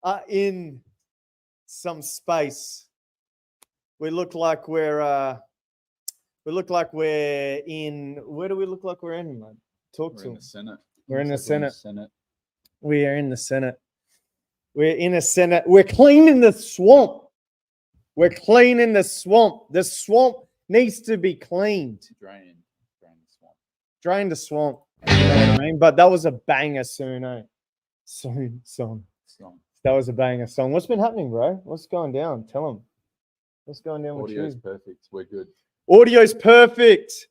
are in some space. We look like we're in. Where do we look like we're in, man? Talk to We're in him. the Senate. We're in the Looks like we're Senate. We are in the Senate. We're in a Senate. We're cleaning the swamp. We're cleaning the swamp. The swamp needs to be cleaned. Drain the swamp. Drain the swamp. You know what I mean? But that was a banger soon, eh? Song. That was a banger song. What's been happening, bro? What's going down? Tell them. What's going down with you? Audio's perfect. We're good. Audio's perfect.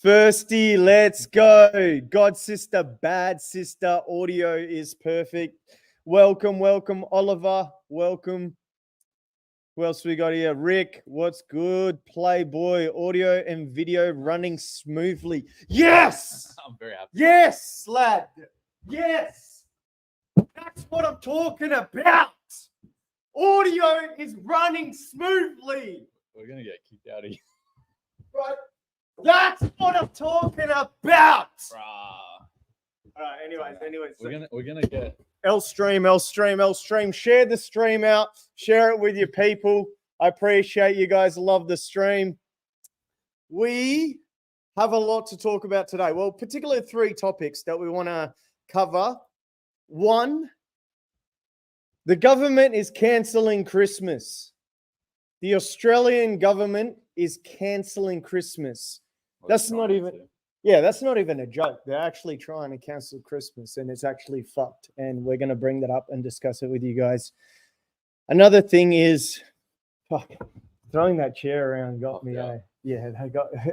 Firsty, let's go. God sister, bad sister. Audio is perfect. Welcome, Oliver. Welcome. Who else we got here? Rick, what's good? Playboy, audio and video running smoothly. Yes! I'm very happy. Yes, lad. Yes. That's what I'm talking about. Audio is running smoothly. We're going to get kicked out of here. Right. That's what I'm talking about. All right, anyways. We're gonna get L stream. Share the stream out. Share it with your people. I appreciate you guys. Love the stream. We have a lot to talk about today. Well, particularly 3 topics that we want to cover. 1, the government is cancelling Christmas. The Australian government is cancelling Christmas. That's not even a joke. They're actually trying to cancel Christmas, and it's actually fucked. And we're going to bring that up and discuss it with you guys. Another thing is, throwing that chair around got me. Yeah,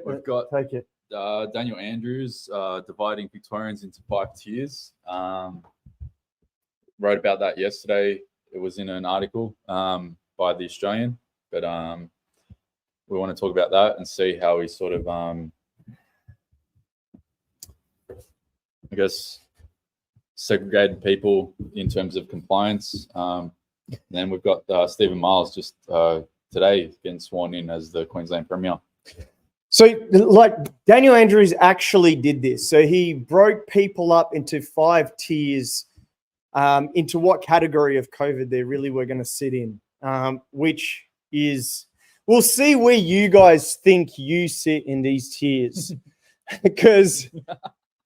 we've got take it. Daniel Andrews dividing Victorians into 5 tiers. Wrote about that yesterday. It was in an article by the Australian, but we want to talk about that and see how he sort of I guess segregated people in terms of compliance. Then we've got Stephen Miles just today getting sworn in as the Queensland Premier. So, like, Daniel Andrews actually did this. So he broke people up into 5 tiers, into what category of COVID they really were going to sit in, which is, we'll see where you guys think you sit in these tiers, because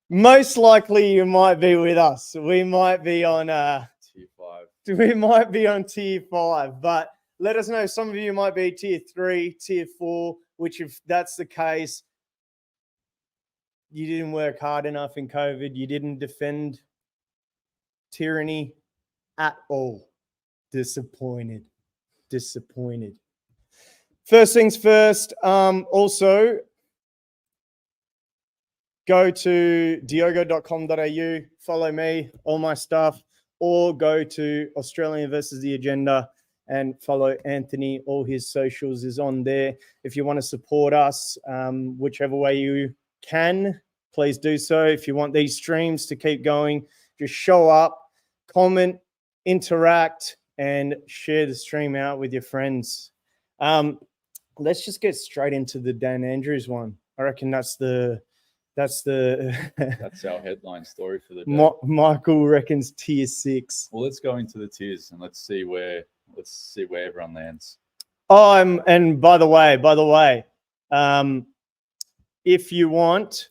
most likely you might be with us. We might be on tier 5. We might be on tier 5, but let us know. Some of you might be tier 3, tier 4, which, if that's the case, you didn't work hard enough in COVID. You didn't defend tyranny at all. Disappointed. First things first, also go to diogo.com.au, follow me, all my stuff, or go to Australian versus the Agenda and follow Anthony. All his socials is on there. If you want to support us, whichever way you can, please do so. If you want these streams to keep going, just show up, comment, interact, and share the stream out with your friends. Let's just get straight into the Dan Andrews one. I reckon that's our headline story for the day. Michael reckons tier 6. Well, let's go into the tiers and let's see where everyone lands. Oh, and by the way, if you want,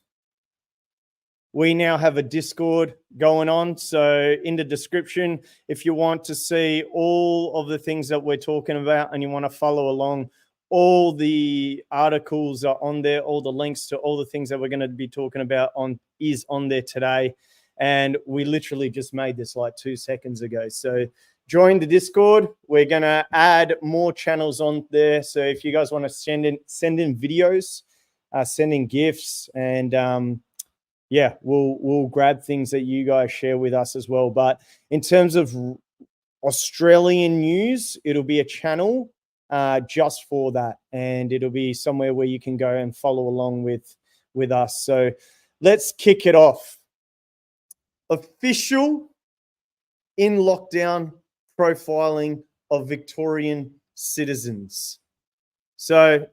we now have a Discord going on. So in the description, if you want to see all of the things that we're talking about and you want to follow along, all the articles are on there. All the links to all the things that we're going to be talking about is on there today. And we literally just made this like 2 seconds ago. So join the Discord. We're going to add more channels on there. So if you guys want to send in videos, send in GIFs, and we'll grab things that you guys share with us as well. But in terms of Australian news, it'll be a channel just for that, and it'll be somewhere where you can go and follow along with us. So let's kick it off. Official in lockdown profiling of Victorian citizens. So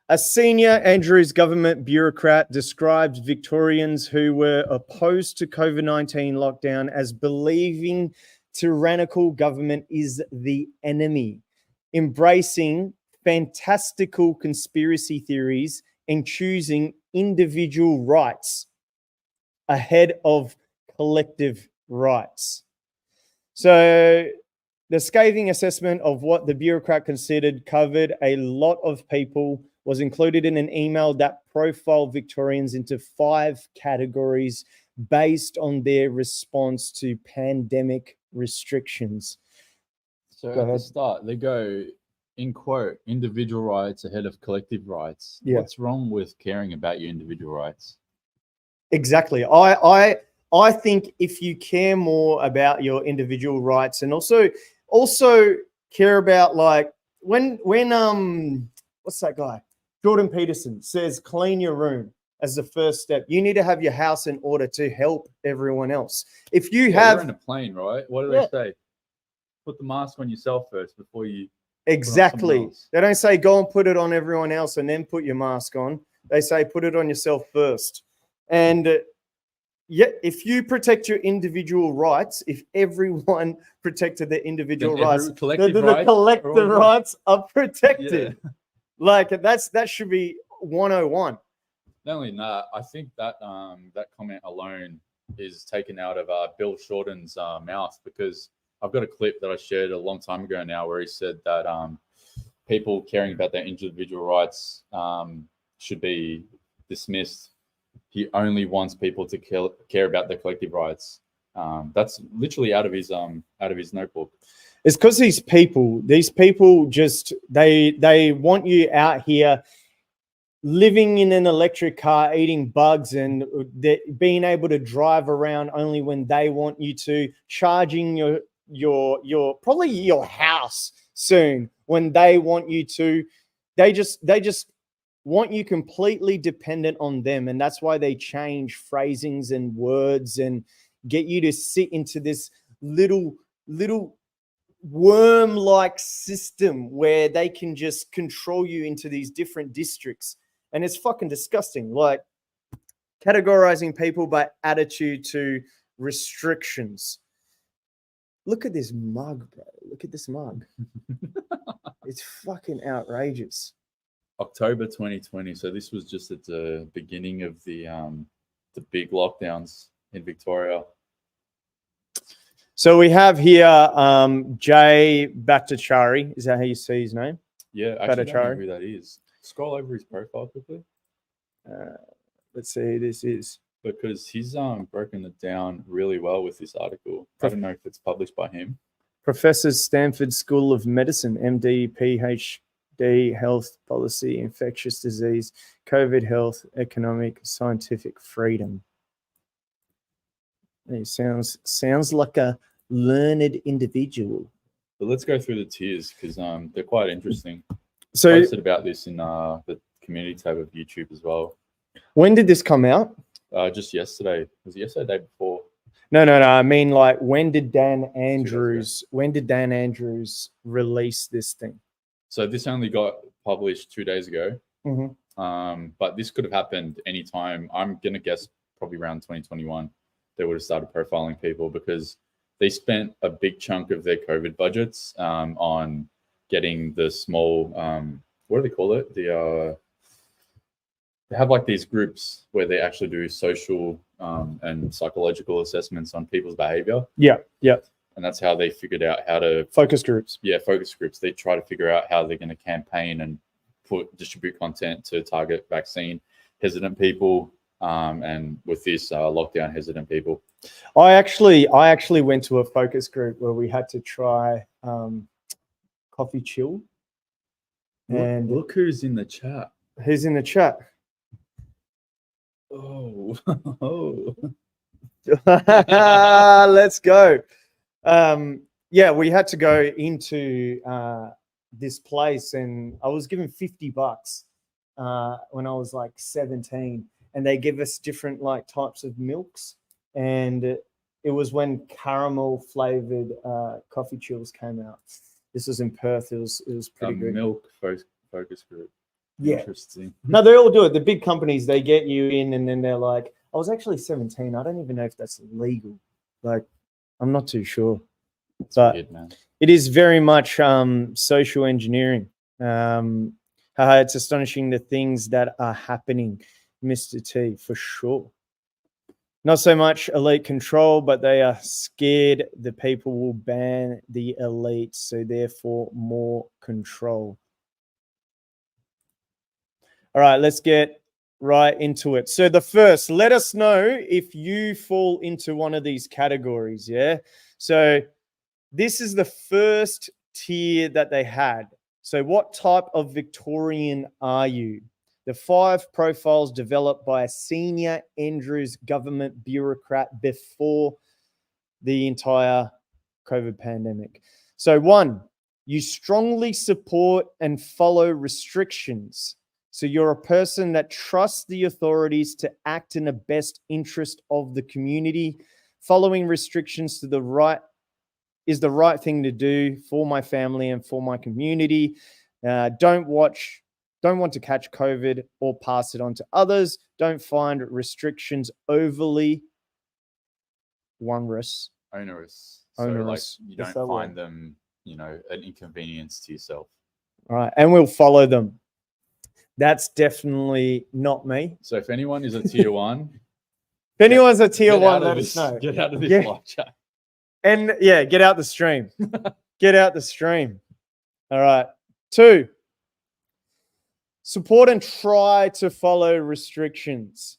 a senior Andrews government bureaucrat described Victorians who were opposed to COVID-19 lockdown as believing tyrannical government is the enemy. Embracing fantastical conspiracy theories and choosing individual rights ahead of collective rights. So the scathing assessment of what the bureaucrat considered covered a lot of people, was included in an email that profiled Victorians into 5 categories based on their response to pandemic restrictions. So Go at the ahead. start, they go, in quote, individual rights ahead of collective rights. Yeah. What's wrong with caring about your individual rights? Exactly. I think if you care more about your individual rights and also care about, like, when what's that guy? Jordan Peterson says clean your room as the first step. You need to have your house in order to help everyone else. If you Well, have you're in a plane, right? What do Yeah. they say? Put the mask on yourself first before you Exactly. else. They don't say go and put it on everyone else and then put your mask on. They say put it on yourself first. And yet, if you protect your individual rights, if everyone protected their individual Then rights, collective the rights are collective all good. rights are protected. Yeah. Like that should be 101. Not only that, I think that that comment alone is taken out of Bill Shorten's mouth, because I've got a clip that I shared a long time ago now where he said that people caring about their individual rights should be dismissed. He only wants people to care about their collective rights. That's literally out of his notebook. It's because these people just they want you out here living in an electric car, eating bugs, and being able to drive around only when they want you to, charging your probably your house soon when they want you to. They just want you completely dependent on them, and that's why they change phrasings and words and get you to sit into this little worm-like system where they can just control you into these different districts. And it's fucking disgusting. Like, categorizing people by attitude to restrictions. Look at this mug, bro. Look at this mug. It's fucking outrageous. October 2020. So this was just at the beginning of the big lockdowns in Victoria. So we have here Jay Bhattacharya. Is that how you see his name? Yeah, I actually don't know Bhattacharya. who that is. Scroll over his profile quickly. Let's see who this is. Because he's broken it down really well with this article. I don't know if it's published by him. Professor, Stanford School of Medicine, MD, PhD, Health Policy, Infectious Disease, COVID Health, Economic, Scientific Freedom. He sounds like a learned individual. But let's go through the tiers because they're quite interesting. So I posted about this in the community tab of YouTube as well. When did this come out? Just yesterday. Was it yesterday, the day before? No. I mean, like, when did Dan Andrews release this thing? So this only got published 2 days ago. Mm-hmm. But this could have happened anytime. I'm gonna guess probably around 2021. They would have started profiling people because they spent a big chunk of their COVID budgets on getting the small, what do they call it? They have like these groups where they actually do social and psychological assessments on people's behavior. Yeah. And that's how they figured out how to Focus groups. Yeah, focus groups. They try to figure out how they're going to campaign and distribute content to target vaccine hesitant people. And with this lockdown hesitant people. I actually went to a focus group where we had to try coffee chill. And look who's in the chat. Who's in the chat? Oh. Let's go. Yeah, we had to go into this place, and I was given $50 when I was like 17. And they give us different like types of milks, and it was when caramel flavored coffee chills came out. This was in Perth. It was pretty good. Milk focus group. Yeah. Interesting. No, they all do it. The big companies, they get you in, and then they're like, I was actually 17. I don't even know if that's legal. Like, I'm not too sure. It's But weird, man. it is very much social engineering. It's astonishing the things that are happening, Mr. T, for sure. Not so much elite control, but they are scared the people will ban the elite, so therefore more control. All right, let's get right into it. So the first, let us know if you fall into one of these categories, yeah? So this is the first tier that they had. So what type of Victorian are you? The 5 profiles developed by a senior Andrews government bureaucrat before the entire COVID pandemic. So 1, you strongly support and follow restrictions. So you're a person that trusts the authorities to act in the best interest of the community. Following restrictions to the right is the right thing to do for my family and for my community. Don't want to catch COVID or pass it on to others. Don't find restrictions overly onerous. So like you What's don't that find word? them, an inconvenience to yourself. All right, and we'll follow them. That's definitely not me. So if anyone is a tier 1, If anyone's a tier get 1, out of let this, us know. get out of this Yeah. live chat. And yeah, get out the stream. Get out the stream. All right. 2, support and try to follow restrictions.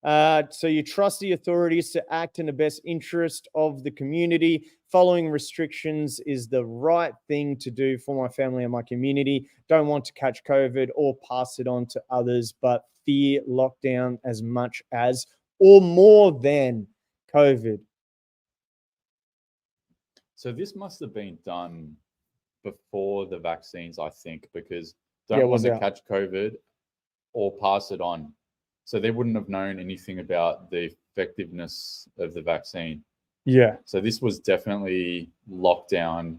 So you trust the authorities to act in the best interest of the community. Following restrictions is the right thing to do for my family and my community. Don't want to catch COVID or pass it on to others, but fear lockdown as much as or more than COVID. So this must have been done before the vaccines, I think, because Yeah, it don't want was to out. catch COVID or pass it on. So they wouldn't have known anything about the effectiveness of the vaccine. Yeah. So this was definitely lockdown,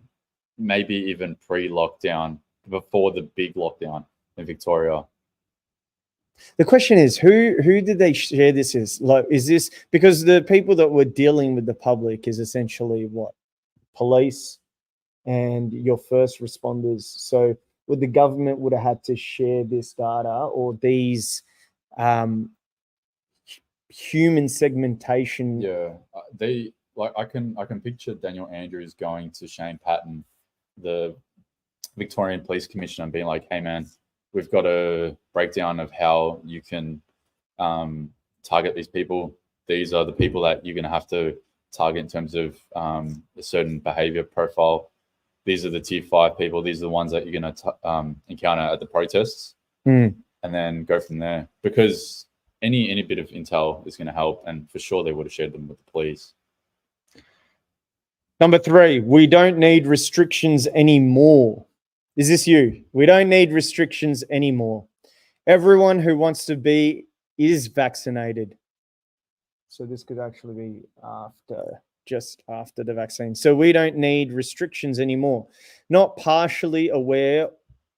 maybe even pre-lockdown, before the big lockdown in Victoria. The question is, who did they share this as? Like, is this because the people that were dealing with the public is essentially what? Police and your first responders. So would the government would have had to share this data or these human segmentation? Yeah, they like I can picture Daniel Andrews going to Shane Patton, the Victorian Police Commissioner, and being like, "Hey, man, we've got a breakdown of how you can target these people. These are the people that you're going to have to target in terms of a certain behavior profile. These are the tier 5 people. These are the ones that you're going to encounter at the protests, and then go from there. Because any bit of intel is going to help, and for sure they would have shared them with the police." Number 3, we don't need restrictions anymore. Is this you? We don't need restrictions anymore. Everyone who wants to be is vaccinated. So this could actually be just after the vaccine. So we don't need restrictions anymore. Not partially aware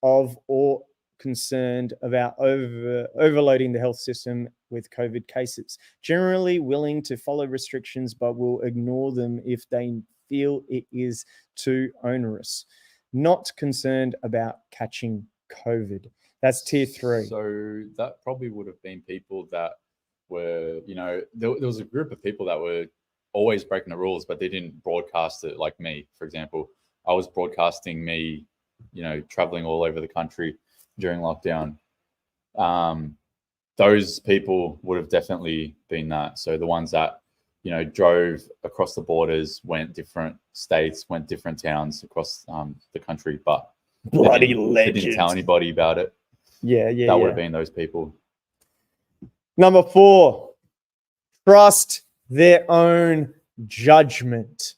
of or concerned about overloading the health system with COVID cases. Generally willing to follow restrictions, but will ignore them if they feel it is too onerous. Not concerned about catching COVID. That's tier 3. So that probably would have been people that were, there was a group of people that were always breaking the rules, but they didn't broadcast it, like me, for example. I was broadcasting me, traveling all over the country during lockdown. Those people would have definitely been that. So the ones that, drove across the borders, went different states, went different towns across the country, but Bloody they didn't tell anybody about it. Yeah. That would have been those people. Number 4, trust their own judgment.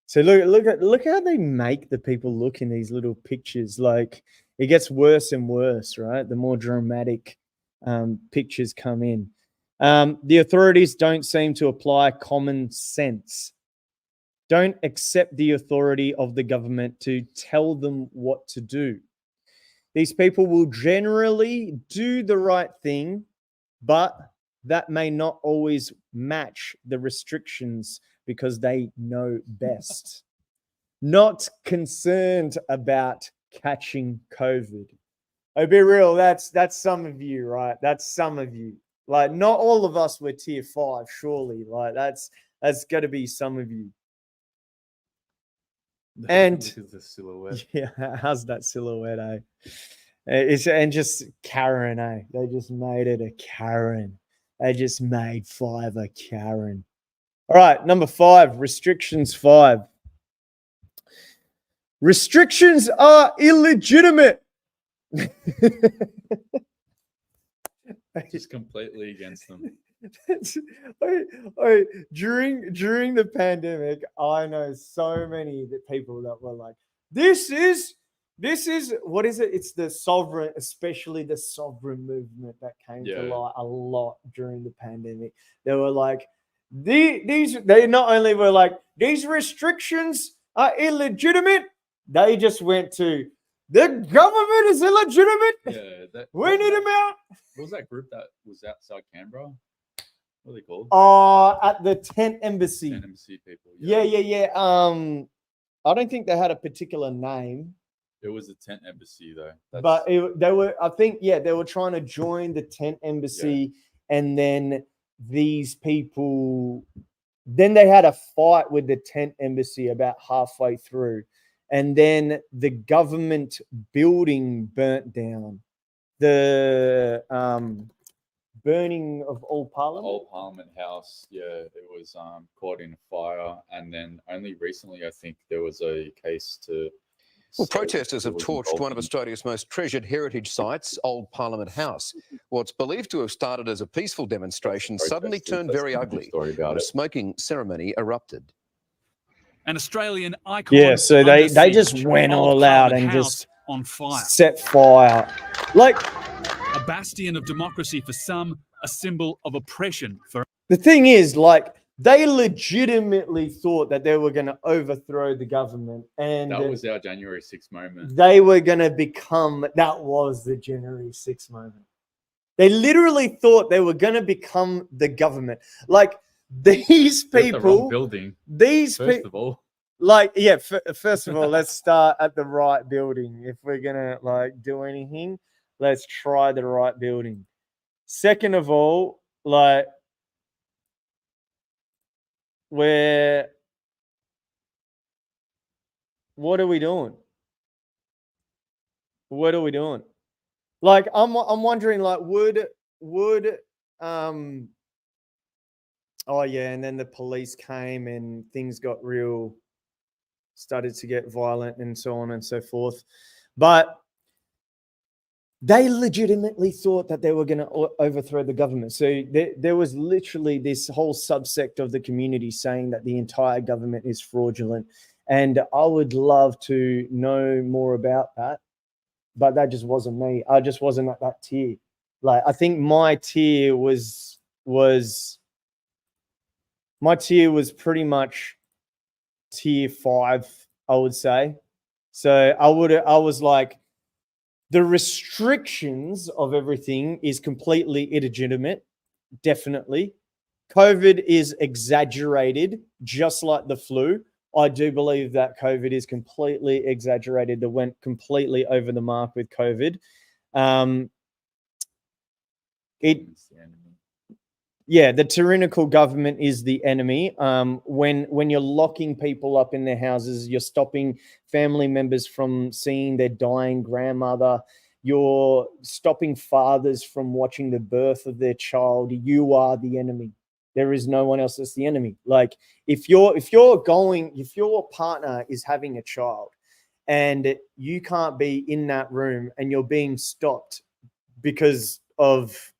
So look how they make the people look in these little pictures. Like, it gets worse and worse, right? The more dramatic pictures come in. The authorities don't seem to apply common sense. Don't accept the authority of the government to tell them what to do. These people will generally do the right thing, but that may not always match the restrictions because they know best. not concerned about catching COVID. I'll be real, that's some of you, right? That's some of you. Like, not all of us were tier 5, surely. Like, that's got to be some of you. And look at the silhouette. yeah, how's that silhouette, eh? It's and just Karen, eh? They just made it a Karen. They just made 5 a Karen. All right, number 5, restrictions 5. Restrictions are illegitimate. Just completely against them. During the pandemic, I know so many people that were like, this is what is it? It's the sovereign, especially the sovereign movement that came to light a lot during the pandemic. They were like, they not only were like, these restrictions are illegitimate, they just went to, the government is illegitimate. Yeah, we need them out. What was that group that was outside Canberra? What are they called? At the tent embassy. Tent embassy people. Yeah. I don't think they had a particular name. It was a tent embassy though. But they were, I think, they were trying to join the tent embassy, and then these people, then they had a fight with the tent embassy about halfway through, and then the government building burnt down. The burning of Old Parliament. Old Parliament House, it was caught in a fire, and then only recently, I think, there was a case to. Well, protesters have torched one of Australia's most treasured heritage sites, Old Parliament House. What's believed to have started as a peaceful demonstration suddenly turned very ugly when a smoking ceremony erupted. An Australian icon. Yeah, so they just went all out and just on fire. Set fire. Like, a bastion of democracy for some, a symbol of oppression for. The thing is, like, they legitimately thought that they were going to overthrow the government, and that was our January 6th moment. They were going to become. That was the January 6th moment. They literally thought they were going to become the government. Like, these people. The wrong building. These first of all. Like, yeah. First of all, let's start at the right building. If we're gonna like do anything, let's try the right building. Second of all, like, what are we doing? What are we doing? Like, I'm wondering, like, would oh yeah, and then the police came and things got started to get violent and so on and so forth. But they legitimately thought that they were going to overthrow the government. So there was literally this whole subsect of the community saying that the entire government is fraudulent. And I would love to know more about that. But that just wasn't me. I just wasn't at that tier. Like, I think my tier was pretty much tier 5, I would say. So I was like, the restrictions of everything is completely illegitimate, definitely. COVID is exaggerated, just like the flu. I do believe that COVID is completely exaggerated. They went completely over the mark with COVID. The tyrannical government is the enemy. When you're locking people up in their houses, you're stopping family members from seeing their dying grandmother. You're stopping fathers from watching the birth of their child. You are the enemy. There is no one else that's the enemy. Like, if your partner is having a child and you can't be in that room and you're being stopped because of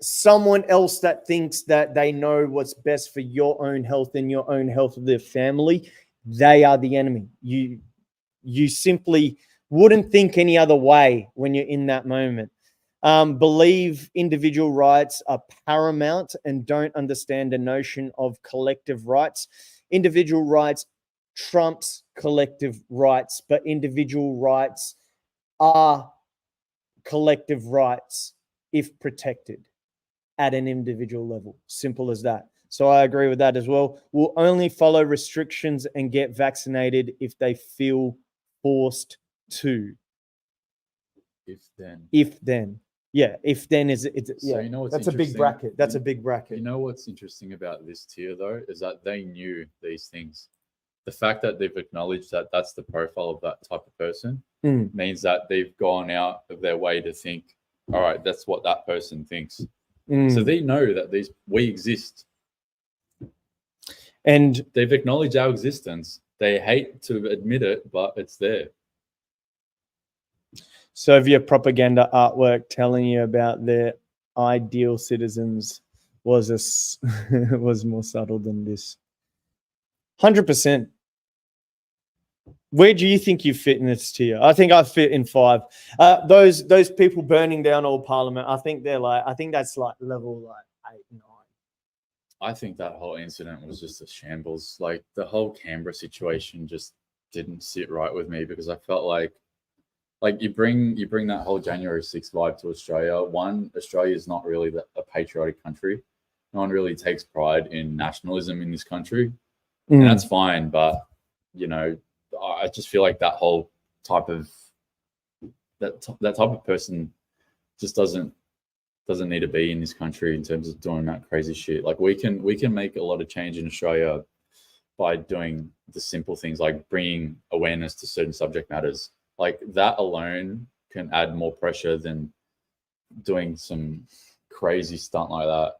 someone else that thinks that they know what's best for your own health and your own health of their family, they are the enemy. You simply wouldn't think any other way when you're in that moment. Believe individual rights are paramount and don't understand the notion of collective rights. Individual rights trumps collective rights, but individual rights are collective rights if protected at an individual level. Simple as that. So I agree with that as well. Will only follow restrictions and get vaccinated if they feel forced to. If then. Yeah, if then is it's So yeah. you know what's That's a big interesting? bracket. That's a big bracket. You know what's interesting about this tier though is that they knew these things. The fact that they've acknowledged that that's the profile of that type of person means that they've gone out of their way to think, all right, that's what that person thinks. So they know that we exist. And they've acknowledged our existence. They hate to admit it, but it's there. Soviet propaganda artwork telling you about their ideal citizens was was more subtle than this. 100%. Where do you think you fit in this tier? I think I fit in 5. Those people burning down all Parliament, I think that's like level like 8, 9. I think that whole incident was just a shambles. Like the whole Canberra situation just didn't sit right with me because I felt like you bring that whole January 6th vibe to Australia. One, Australia is not really a patriotic country. No one really takes pride in nationalism in this country, and that's fine. But you know, I just feel like that whole type of that type of person just doesn't need to be in this country in terms of doing that crazy shit. Like we can make a lot of change in Australia by doing the simple things like bringing awareness to certain subject matters. Like that alone can add more pressure than doing some crazy stunt like that,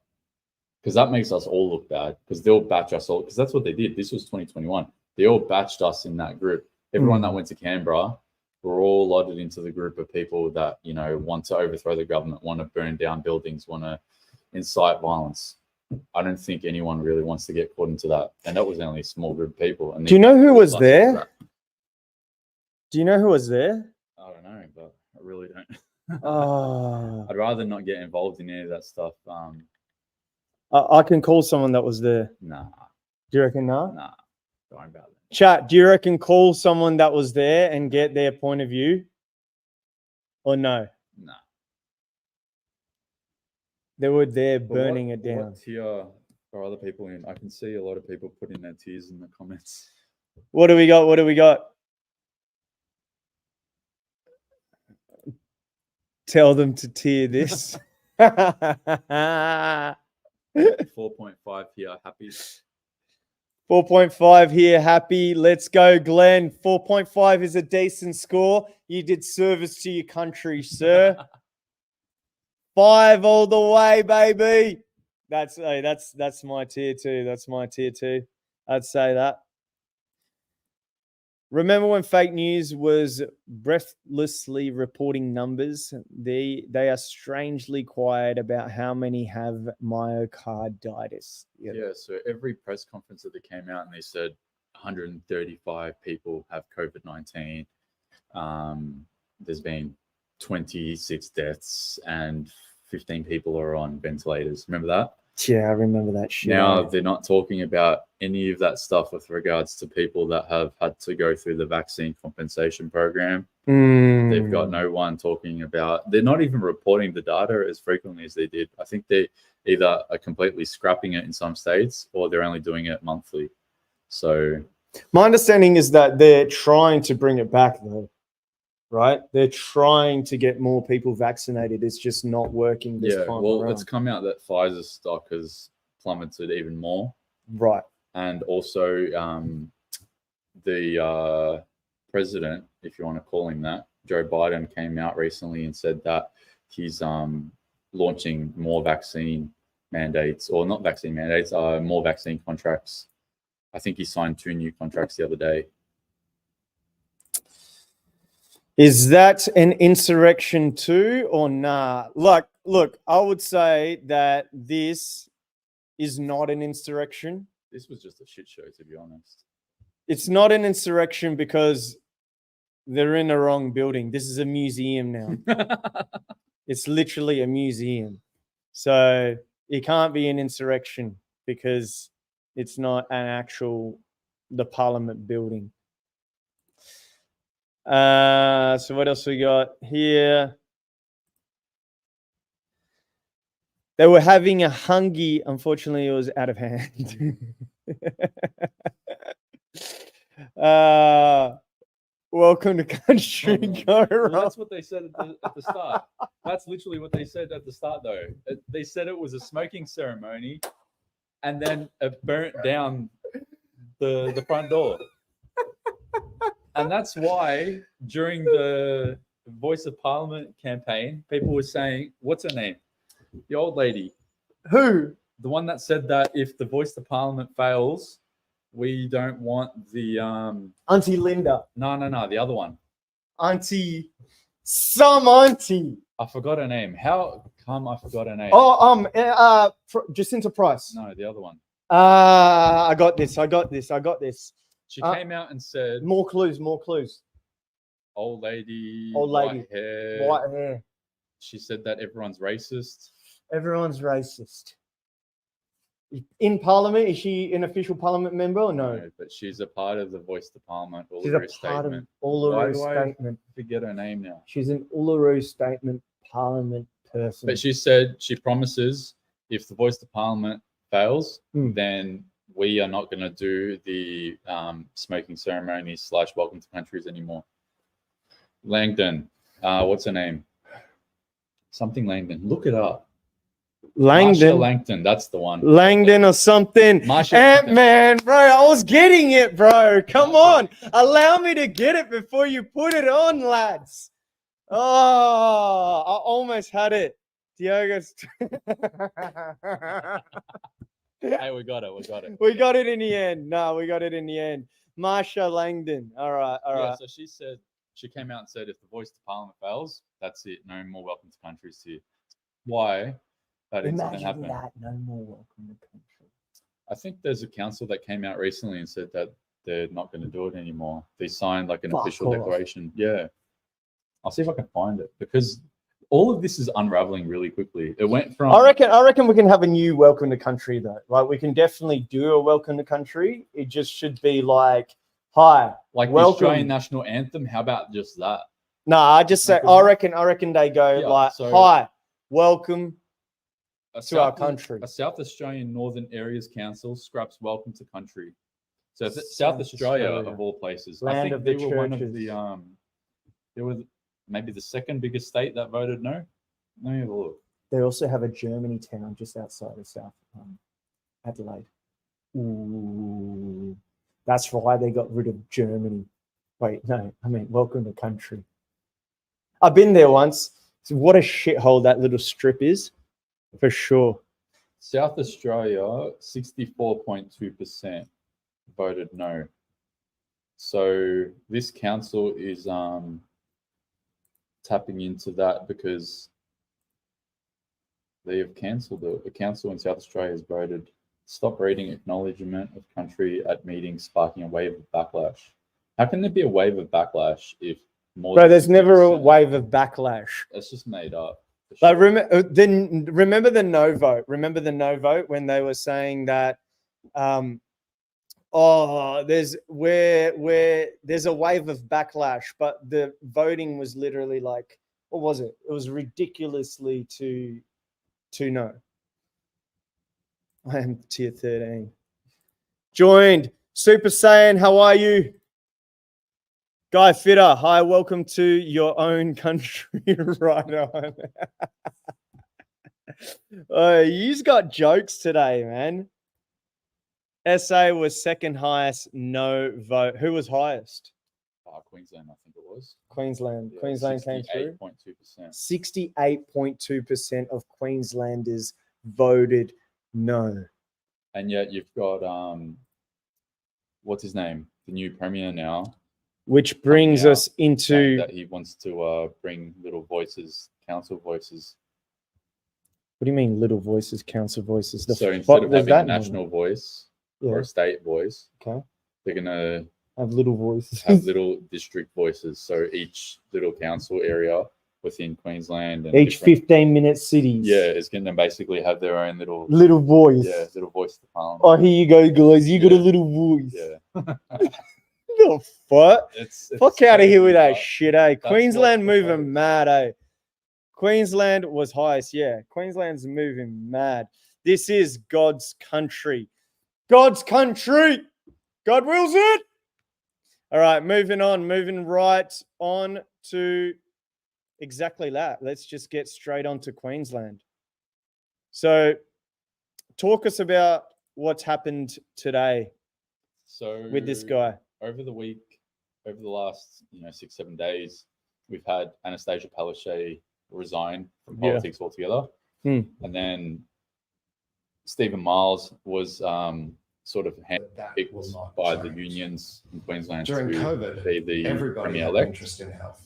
because that makes us all look bad, because they'll batch us all, because that's what they did. This was 2021. They all batched us in that group. Everyone that went to Canberra were all loaded into the group of people that, you know, want to overthrow the government, want to burn down buildings, want to incite violence. I don't think anyone really wants to get caught into that. And that was only a small group of people. And do you know who was there? Do you know who was there? I don't know, but I really don't. Oh. I'd rather not get involved in any of that stuff. I can call someone that was there. Nah. Do you reckon no? Nah. Don't worry about it. Chat, do you reckon call someone that was there and get their point of view? Or no? Nah. They were there burning it down. What tier are other people in? I can see a lot of people putting their tiers in the comments. What do we got? What do we got? Tell them to tier this. 4.5 here, happy. 4.5 here, happy. Let's go, Glenn. 4.5 is a decent score. You did service to your country, sir. 5 all the way, baby. That's my tier 2. That's my tier 2. I'd say that. Remember when fake news was breathlessly reporting numbers? They are strangely quiet about how many have myocarditis. Yeah, so every press conference that they came out and they said 135 people have COVID-19. There's been 26 deaths and 15 people are on ventilators. Remember that? Yeah, I remember that shit. Now they're not talking about any of that stuff with regards to people that have had to go through the vaccine compensation program. They've got no one talking about, they're not even reporting the data as frequently as they did. I think they either are completely scrapping it in some states or they're only doing it monthly. So my understanding is that they're trying to bring it back though, right? They're trying to get more people vaccinated. It's just not working this time around. It's come out that Pfizer's stock has plummeted even more. Right. And also the president, if you want to call him that, Joe Biden, came out recently and said that he's launching more vaccine mandates, or not vaccine mandates, more vaccine contracts. I think he signed 2 new contracts the other day. Is that an insurrection too, or nah? Look, I would say that this is not an insurrection. This was just a shit show, to be honest. It's not an insurrection because they're in the wrong building. This is a museum now. It's literally a museum. So it can't be an insurrection because it's not the Parliament building. So what else we got here? They were having a hungy. Unfortunately, it was out of hand. Welcome to country. Go Well, wrong. that's what they said at the start. That's literally what they said at the start, though. They said it was a smoking ceremony, and then it burnt down the front door. And that's why during the Voice of Parliament campaign, people were saying, "What's her name? The old lady, Who? the one that said that if the Voice of Parliament fails, we don't want the Auntie Linda. no, the other one. Auntie. Some auntie. I forgot her name. How come I forgot her name? Oh, Jacinta Price. No, the other one. I got this. She came out and said, More clues. old lady, Old lady. white hair. White hair. She said that everyone's racist. Everyone's racist. In Parliament, is she an official Parliament member or no? But she's a part of the Voice to Parliament She's a Uluru part of Statement. Uluru Why do I Statement. forget her name now. She's an Uluru Statement Parliament person. But she said she promises if the Voice to Parliament fails, then we are not going to do the smoking ceremonies / welcome to countries anymore. Langdon, what's her name? Something Langdon. Look it up. Langdon. Marsha Langdon, that's the one. Langdon or something. Marsha Ant-Man, bro. I was getting it, bro. Come on. Allow me to get it before you put it on, lads. Oh, I almost had it. Diogo's. Hey, we got it. We got it in the end. No, we got it in the end. Marsha Langdon. All right. Yeah, so she came out and said if the Voice to Parliament fails, that's it. No more welcome to countries here. Why that incident Imagine happened? that. No more welcome to country. I think there's a council that came out recently and said that they're not going to do it anymore. They signed like an Fuck official off. declaration. Yeah. I'll see if I can find it because all of this is unraveling really quickly. It went from I reckon we can have a new welcome to country though. Like we can definitely do a welcome to country. It just should be like, hi, like the welcome. Australian national anthem. How about just that? No, I just say I reckon they go Yeah, like, so- hi, welcome A to our South- country. A South Australian Northern Areas Council scraps welcome to country. So South South Australia, Australia. of all places, Land I think of the they were one of churches. the they were maybe the second biggest state that voted no. Let me have a look. They also have a Germany town just outside of South Adelaide. Ooh, that's why they got rid of Germany. Wait, no, I mean welcome to country. I've been there once. So what a shithole that little strip is, for sure. South Australia, 64.2% voted no. So this council is tapping into that because they have cancelled it. The council in South Australia has voted stop reading acknowledgement of country at meetings, sparking a wave of backlash. How can there be a wave of backlash if more? Bro, than there's never a 50%? wave of backlash. It's just made up. for Like sure. remember the no vote. Remember the no vote when they were saying that there's a wave of backlash, but the voting was literally like, what was it? It was ridiculously to no. I am tier 13. Joined Super Saiyan, how are you? Guy Fitter, hi, welcome to your own country. Right on. Oh, you've got jokes today, man. SA was second highest, no vote. Who was highest? Queensland, I think it was. Queensland. Yeah, Queensland came through. 68.2%. 68.2% of Queenslanders voted no. And yet you've got what's his name? The new premier now. Which brings out us saying into that he wants to bring little voices, council voices. what do you mean little voices, council voices? So fuck instead of does having a that mean? national voice Yeah. or a state voice, Okay. they're gonna Have little voices. have little district voices. So each little council area within Queensland and Each different- 15-minute cities. yeah, is gonna basically have their own little Little voice. little voice to parliament. Oh, here you go, guys. You got a Yeah. little voice. Yeah. The fuck? It's Fuck out of here with that crazy, shit, eh? what's Queensland proposed. moving mad, eh? Queensland was highest. Yeah, Queensland's moving mad. This is God's country. God's country. God wills it. All right, moving right on to exactly that. Let's just get straight on to Queensland. So talk us about what's happened today So with this guy. over the last 6-7 days, we've had Anastasia Palaszczuk resign from politics altogether, and then Stephen Miles was sort of handpicked by the unions in Queensland During to COVID, be the everybody premier had elect. interest in health.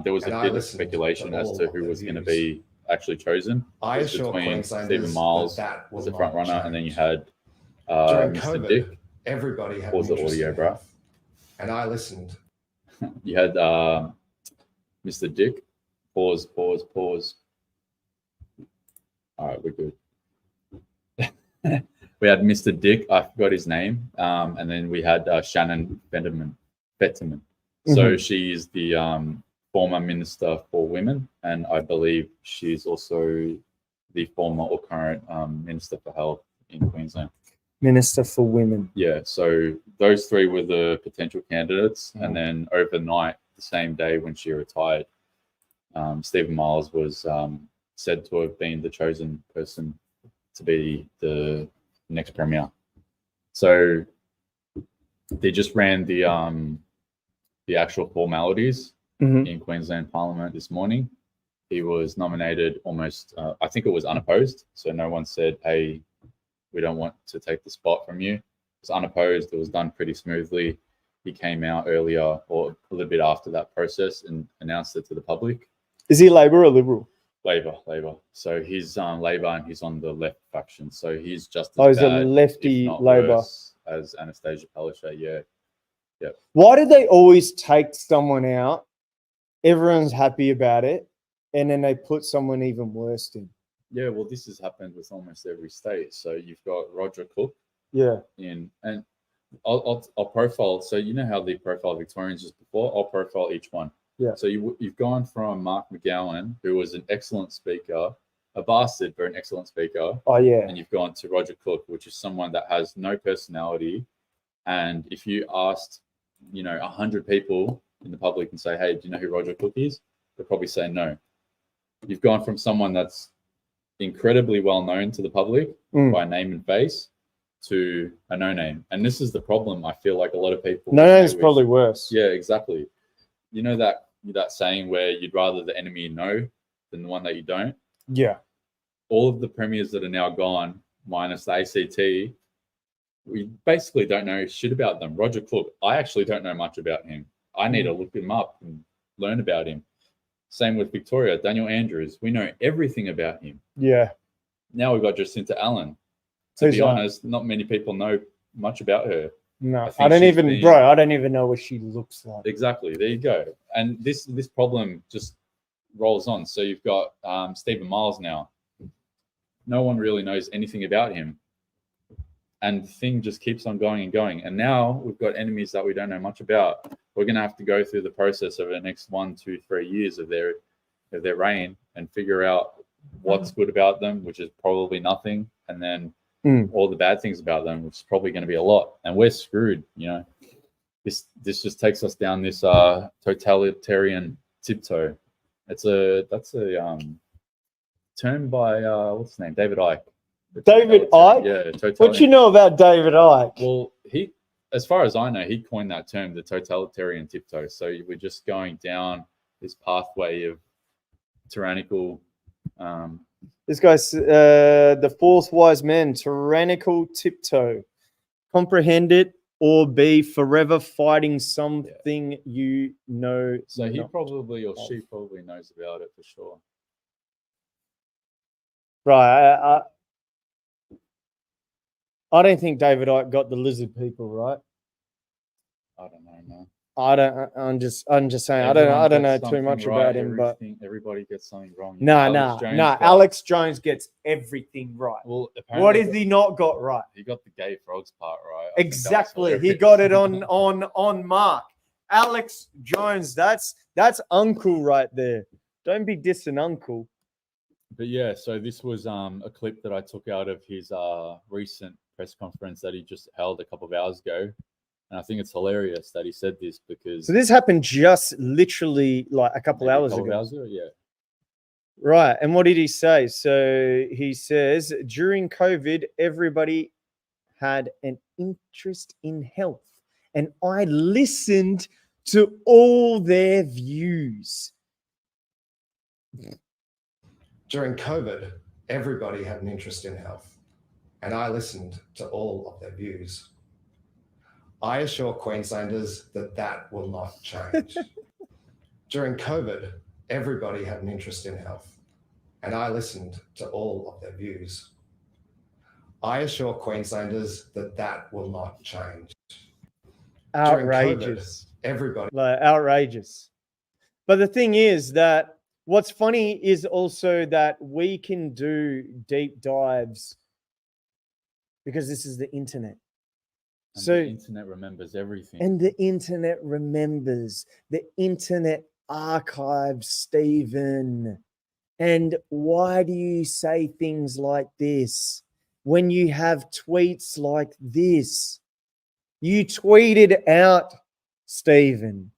There was And a I bit of listened speculation to as all to of who their was going to views. be actually chosen. I It was assure between Queenslanders Stephen Miles that as will the front not runner, and then you change. had During Mr. COVID, Dick. everybody had Pause the interest audio, in bruh. health. And I listened. You had Mr. Dick. Pause. All right, we're good. We had Mr. Dick. I forgot his name. And then we had Shannon Fetterman. So she's the former Minister for Women, and I believe she's also the former or current Minister for Health in Queensland. Minister for Women. Yeah, so those three were the potential candidates, and then overnight, the same day when she retired, Stephen Miles was said to have been the chosen person to be the next premier. So they just ran the actual formalities in Queensland Parliament this morning. He was nominated almost, I think it was unopposed. So no one said, hey, we don't want to take the spot from you. It was unopposed. It was done pretty smoothly. He came out earlier or a little bit after that process and announced it to the public. Is he Labor or Liberal? Labor. So he's Labor and he's on the left faction. So he's just as he's bad, a lefty if not Labor worse, as Anastasia Palaszczuk. Yeah. Why do they always take someone out? Everyone's happy about it, and then they put someone even worse in. Yeah, well, this has happened with almost every state. So you've got Roger Cook. Yeah. And I'll profile. So you know how they profile Victorians just before. I'll profile each one. Yeah. So you've gone from Mark McGowan, who was an excellent speaker, a bastard but an excellent speaker. Oh yeah. And you've gone to Roger Cook, which is someone that has no personality. And if you asked, 100 people in the public and say, hey, do you know who Roger Cook is? They'll probably say no. You've gone from someone that's incredibly well known to the public by name and face to a no-name. And this is the problem. I feel like a lot of people. No-name is probably worse. Yeah, exactly. You know that saying where you'd rather the enemy you know than the one that you don't? Yeah. All of the premiers that are now gone, minus the ACT, we basically don't know shit about them. Roger Cook, I actually don't know much about him. I need to look him up and learn about him. Same with Victoria, Daniel Andrews. We know everything about him. Yeah. Now we've got Jacinta Allen. To be honest, not many people know much about her. No, I don't even know what she looks like. Exactly. There you go. And this problem just rolls on. So you've got Stephen Miles now. No one really knows anything about him. And the thing just keeps on going and going. And now we've got enemies that we don't know much about. We're going to have to go through the process over the next 1, 2, 3 years of their reign and figure out what's good about them, which is probably nothing, and then all the bad things about them, which is probably going to be a lot. And we're screwed. This just takes us down this totalitarian tiptoe. That's a term by what's his name, David Icke. David Icke? Yeah. What you know about David Icke? Well, as far as I know, he coined that term, the totalitarian tiptoe. So we're just going down this pathway of tyrannical. This guy's the fourth wise man, tyrannical tiptoe. Comprehend it or be forever fighting something you know. So he probably or she probably knows about it for sure. Right. I don't think David Icke got the lizard people right. I don't know, man. I'm just saying. I don't know too much about him, but everybody gets something wrong. No. Alex Jones gets everything right. Well, what has he not got right? He got the gay frogs part right. Exactly. He got it on mark. Alex Jones, that's uncle right there. Don't be dissing uncle. But yeah, so this was a clip that I took out of his recent press conference that he just held a couple of hours ago. And I think it's hilarious that he said this because So this happened just literally like a couple maybe a hours couple of ago. hours ago, yeah. Right. And what did he say? So he says, during COVID, everybody had an interest in health, and I listened to all their views. During COVID, everybody had an interest in health, and I listened to all of their views. I assure Queenslanders that that will not change. During COVID, everybody had an interest in health, and I listened to all of their views. I assure Queenslanders that that will not change. Outrageous. COVID, everybody. Like, outrageous. But the thing is that what's funny is also that we can do deep dives because this is the internet. And So the internet remembers everything. And the internet remembers. The internet archives, Stephen. And why do you say things like this when you have tweets like this? You tweeted out, Stephen,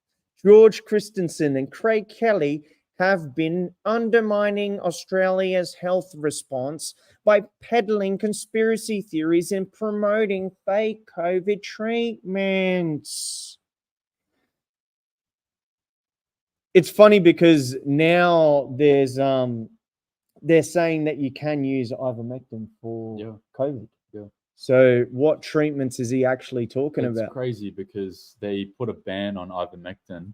George Christensen and Craig Kelly have been undermining Australia's health response by peddling conspiracy theories and promoting fake COVID treatments. It's funny because now there's they're saying that you can use ivermectin for COVID. Yeah. So what treatments is he actually talking It's about? crazy because they put a ban on ivermectin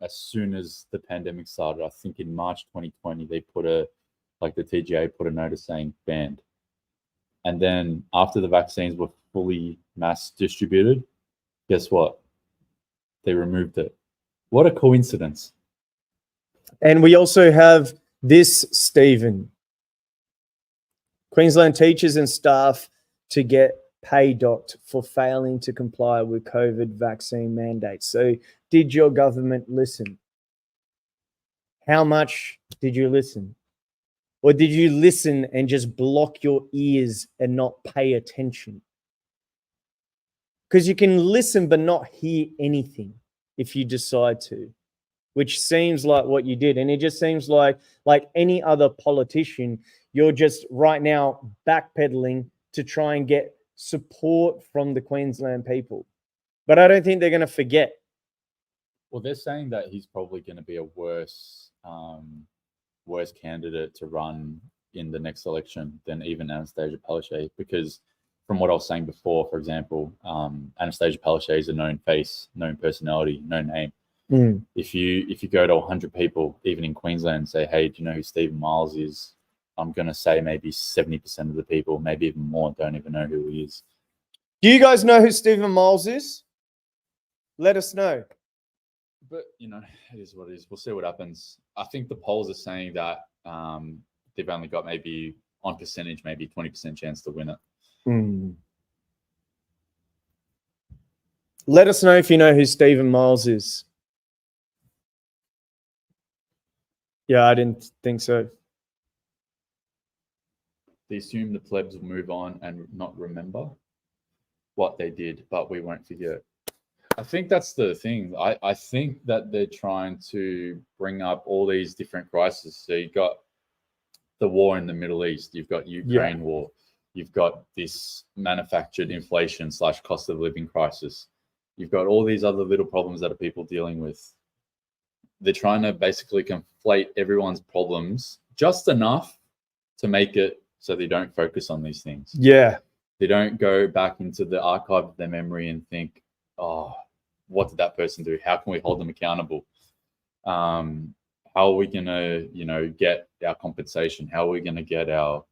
as soon as the pandemic started. I think in March 2020, they put the TGA put a notice saying banned. And then after the vaccines were fully mass distributed, guess what? They removed it. What a coincidence. And we also have this, Stephen. Queensland teachers and staff to get pay docked for failing to comply with COVID vaccine mandates. So did your government listen? How much did you listen? Or did you listen and just block your ears and not pay attention? Because you can listen but not hear anything if you decide to, which seems like what you did. And it just seems like any other politician, you're just right now backpedaling to try and get support from the Queensland people. But I don't think they're going to forget. Well, they're saying that he's probably going to be a worse candidate to run in the next election than even Anastasia Palaszczuk, because from what I was saying before, for example, Anastasia Palaszczuk is a known face, known personality, known name. Mm. If you go to 100 people, even in Queensland, and say, hey, do you know who Stephen Miles is? I'm going to say maybe 70% of the people, maybe even more, don't even know who he is. Do you guys know who Stephen Miles is? Let us know. But, it is what it is. We'll see what happens. I think the polls are saying that they've only got maybe on percentage, maybe 20% chance to win it. Mm. Let us know if you know who Stephen Miles is. Yeah, I didn't think so. They assume the plebs will move on and not remember what they did, but we won't forget. I think that's the thing. I think that they're trying to bring up all these different crises. So you've got the war in the Middle East. You've got Ukraine war. You've got this manufactured inflation / cost of living crisis. You've got all these other little problems that are people dealing with. They're trying to basically conflate everyone's problems just enough to make it so they don't focus on these things. Yeah. They don't go back into the archive of their memory and think, oh, what did that person do? How can we hold them accountable? How are we going to, get our compensation? How are we going to get our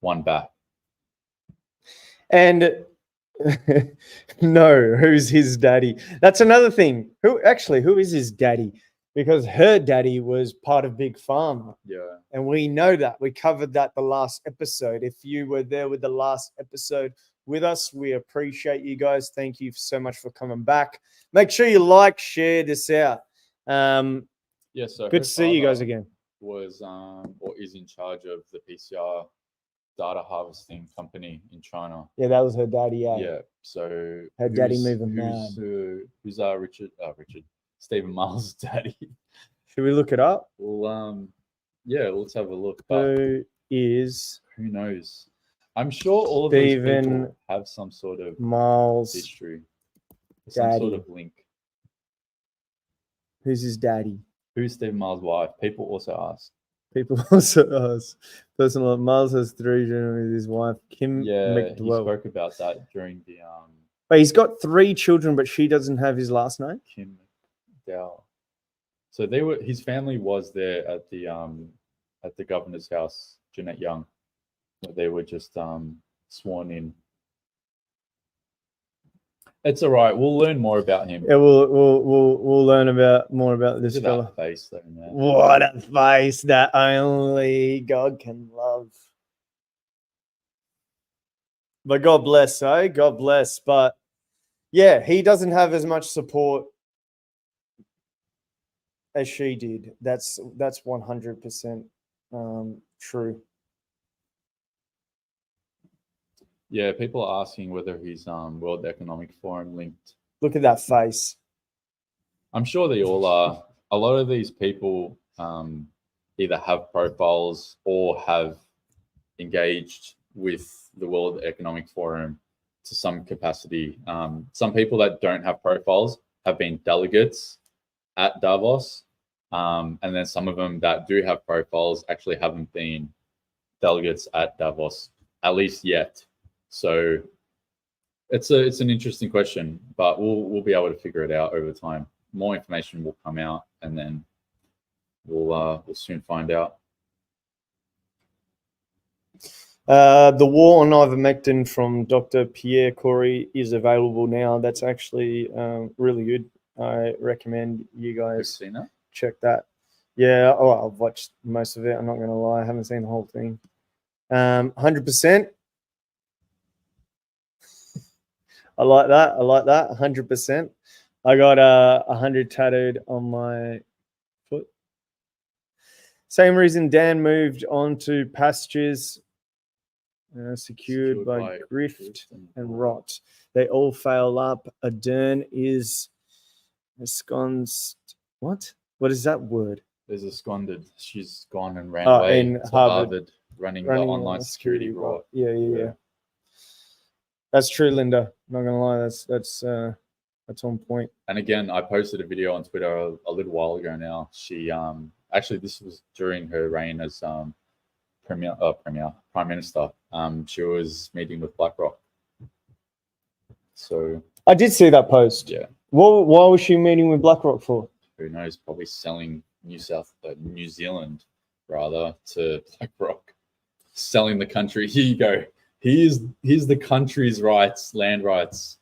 one back? And no, who's his daddy? That's another thing. Who is his daddy? Because her daddy was part of Big Pharma. Yeah. And we know that. We covered that the last episode. If you were there with the last episode with us, we appreciate you guys. Thank you so much for coming back. Make sure you share this out. Yeah, so Good her to see you guys father again. was or is in charge of the PCR data harvesting company in China. Yeah, that was her daddy. Yeah. So Her daddy who's- moving who's, Richard Stephen Miles' daddy? Should we look it up? Well, yeah, let's have a look. But Who is who knows? I'm sure all of these Stephen people have some sort of Miles' history, some sort daddy? of link. Who's his daddy? Who's Stephen Miles' wife? People also ask. People also ask. Personal. Miles has 3 children with his wife, Kim Yeah, he McDowell. spoke about that during the But he's got 3 children, but she doesn't have his last name. Kim McDowell. So his family was there at the governor's house, Jeanette Young. They were just sworn in. It's all right. We'll learn more about him. Yeah, we'll learn more about this Look at fella. that face, though, man. What a face that only God can love. But God bless, eh? God bless. But yeah, he doesn't have as much support as she did. That's 100% true. Yeah, people are asking whether he's World Economic Forum linked. Look at that face. I'm sure they all are. A lot of these people either have profiles or have engaged with the World Economic Forum to some capacity. Some people that don't have profiles have been delegates at Davos, and then some of them that do have profiles actually haven't been delegates at Davos, at least yet. So it's an interesting question, but we'll be able to figure it out over time. More information will come out, and then we'll soon find out. The war on ivermectin from Dr. Pierre Corey is available now. That's actually really good. I recommend you Have you guys seen that? check that. Yeah, I've watched most of it. I'm not going to lie. I haven't seen the whole thing. 100%. I like that. 100%. I got 100 tattooed on my foot. Same reason Dan moved on to pastures secured by grift and rot. They all fail up. Adern is ensconced. What? What is that word? There's a squandered. She's gone and ran away in to Harvard, running the online security role. Yeah. That's true, Linda. Not gonna lie, that's on point. And again, I posted a video on Twitter a little while ago now. She actually, this was during her reign as prime minister. She was meeting with BlackRock. So I did see that post. yeah, Why was she meeting with BlackRock for? who knows? Probably selling New Zealand rather to BlackRock, selling the country. Here you go. Here's the country's rights, land rights.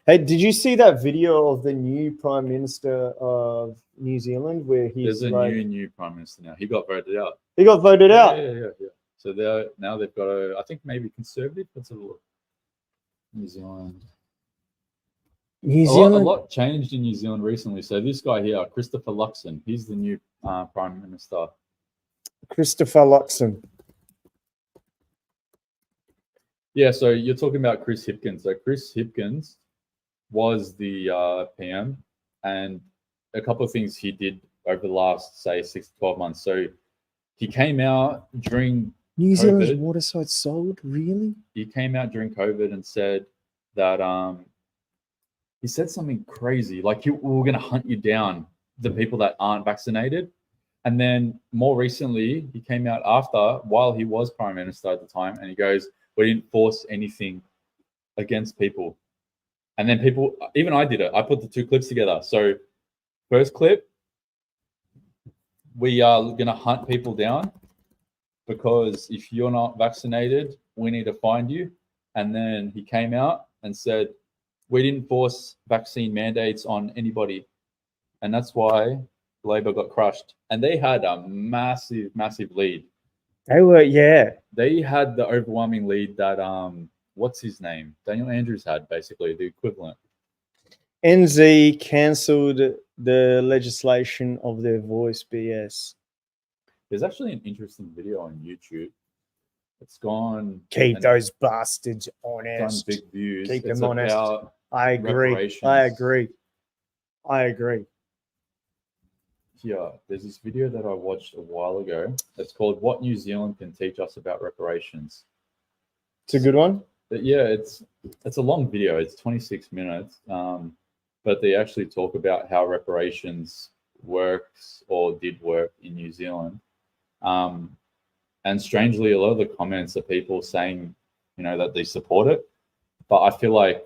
Hey, did you see that video of the new Prime Minister of New Zealand where he's There's a new prime minister now. He got voted out. He got voted out. Yeah. So now they've got I think maybe conservative. Let's have a look. New Zealand. New A Zealand. lot changed in New Zealand recently. So this guy here, Christopher Luxon, he's the new prime minister. Christopher Luxon. Yeah, so you're talking about Chris Hipkins. So Chris Hipkins was the PM, and a couple of things he did over the last, say, 6 to 12 months. So he came out during New Zealand's COVID. water site sold? Really? He came out during COVID and said that he said something crazy, like we're going to hunt you down, the people that aren't vaccinated. And then more recently, he came out while he was prime minister at the time, and he goes, we didn't force anything against people. And then even I did it. I put the 2 clips together. So first clip, we are going to hunt people down because if you're not vaccinated, we need to find you. And then he came out and said, we didn't force vaccine mandates on anybody. And that's why Labor got crushed. And they had a massive lead. They were, yeah. They had the overwhelming lead that what's his name? Daniel Andrews had, basically the equivalent. NZ cancelled the legislation of their voice BS. There's actually an interesting video on YouTube. It's gone. Keep and those bastards done honest. big views. Keep It's them honest. about I agree. I reparations. agree. I agree. Yeah, there's this video that I watched a while ago. It's called "What New Zealand Can Teach Us About Reparations." It's a good one. But yeah, it's a long video. It's 26 minutes. But they actually talk about how reparations works or did work in New Zealand. And strangely, a lot of the comments are people saying, that they support it. But I feel like,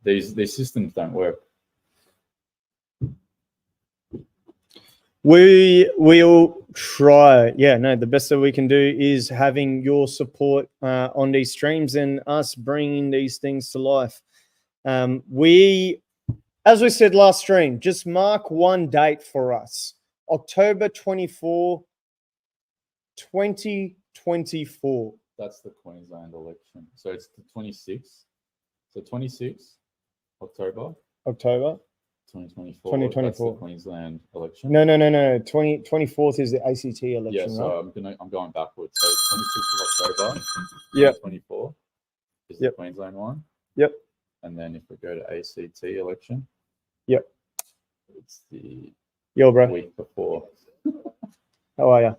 these systems don't work. We will try. Yeah, no, the best that we can do is having your support on these streams and us bringing these things to life. As we said last stream, just mark one date for us. October 24, 2024. That's the Queensland election. So it's the 26th. So 26th October. 2024. 2024. That's the Queensland election. No. 24th is the ACT election, Yeah, so right? I'm going backwards. So 26th of October. Yep. 2024 is Yep. the Queensland one. Yep. And then if we go to ACT election. Yep. It's the Yo, bro. week before. How are you?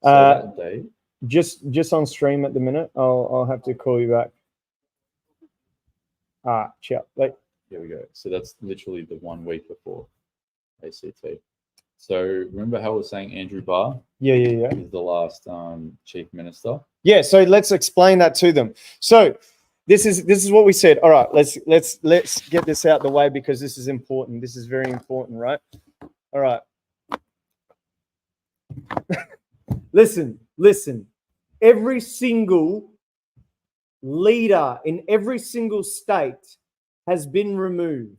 So that day. Just on stream at the minute. I'll have to call you back. Ciao. Like, Here we go. So that's literally the 1 week before ACT. So remember how I was saying Andrew Barr yeah. is the last chief minister? Yeah, so let's explain that to them. So this is what we said. All right, let's get this out the way because this is important. This is very important, right? All right. Listen. Every single leader in every single state has been removed.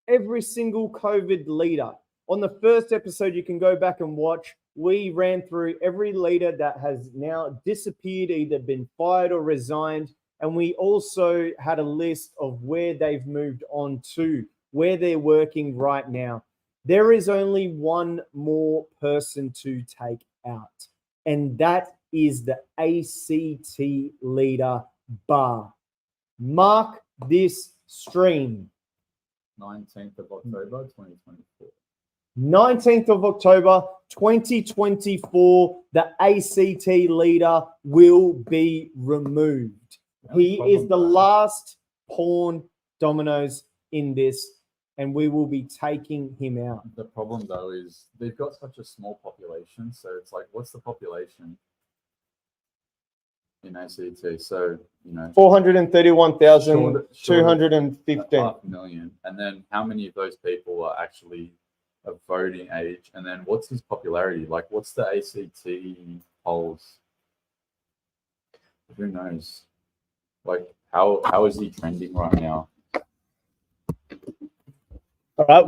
Every single COVID leader. On the first episode, you can go back and watch. We ran through every leader that has now disappeared, either been fired or resigned. And we also had a list of where they've moved on to, where they're working right now. There is only one more person to take out, and that is the ACT leader, Barr. Mark this stream. 19th of October, 2024. 19th of October, 2024, the ACT leader will be removed. He is the last pawn dominoes in this, and we will be taking him out. The problem, though, is they've got such a small population. So it's like, what's the population in ACT? So, 431,215. 500,000. And then how many of those people are actually of voting age? And then what's his popularity? Like, what's the ACT polls? Who knows? Like, how is he trending right now? All right,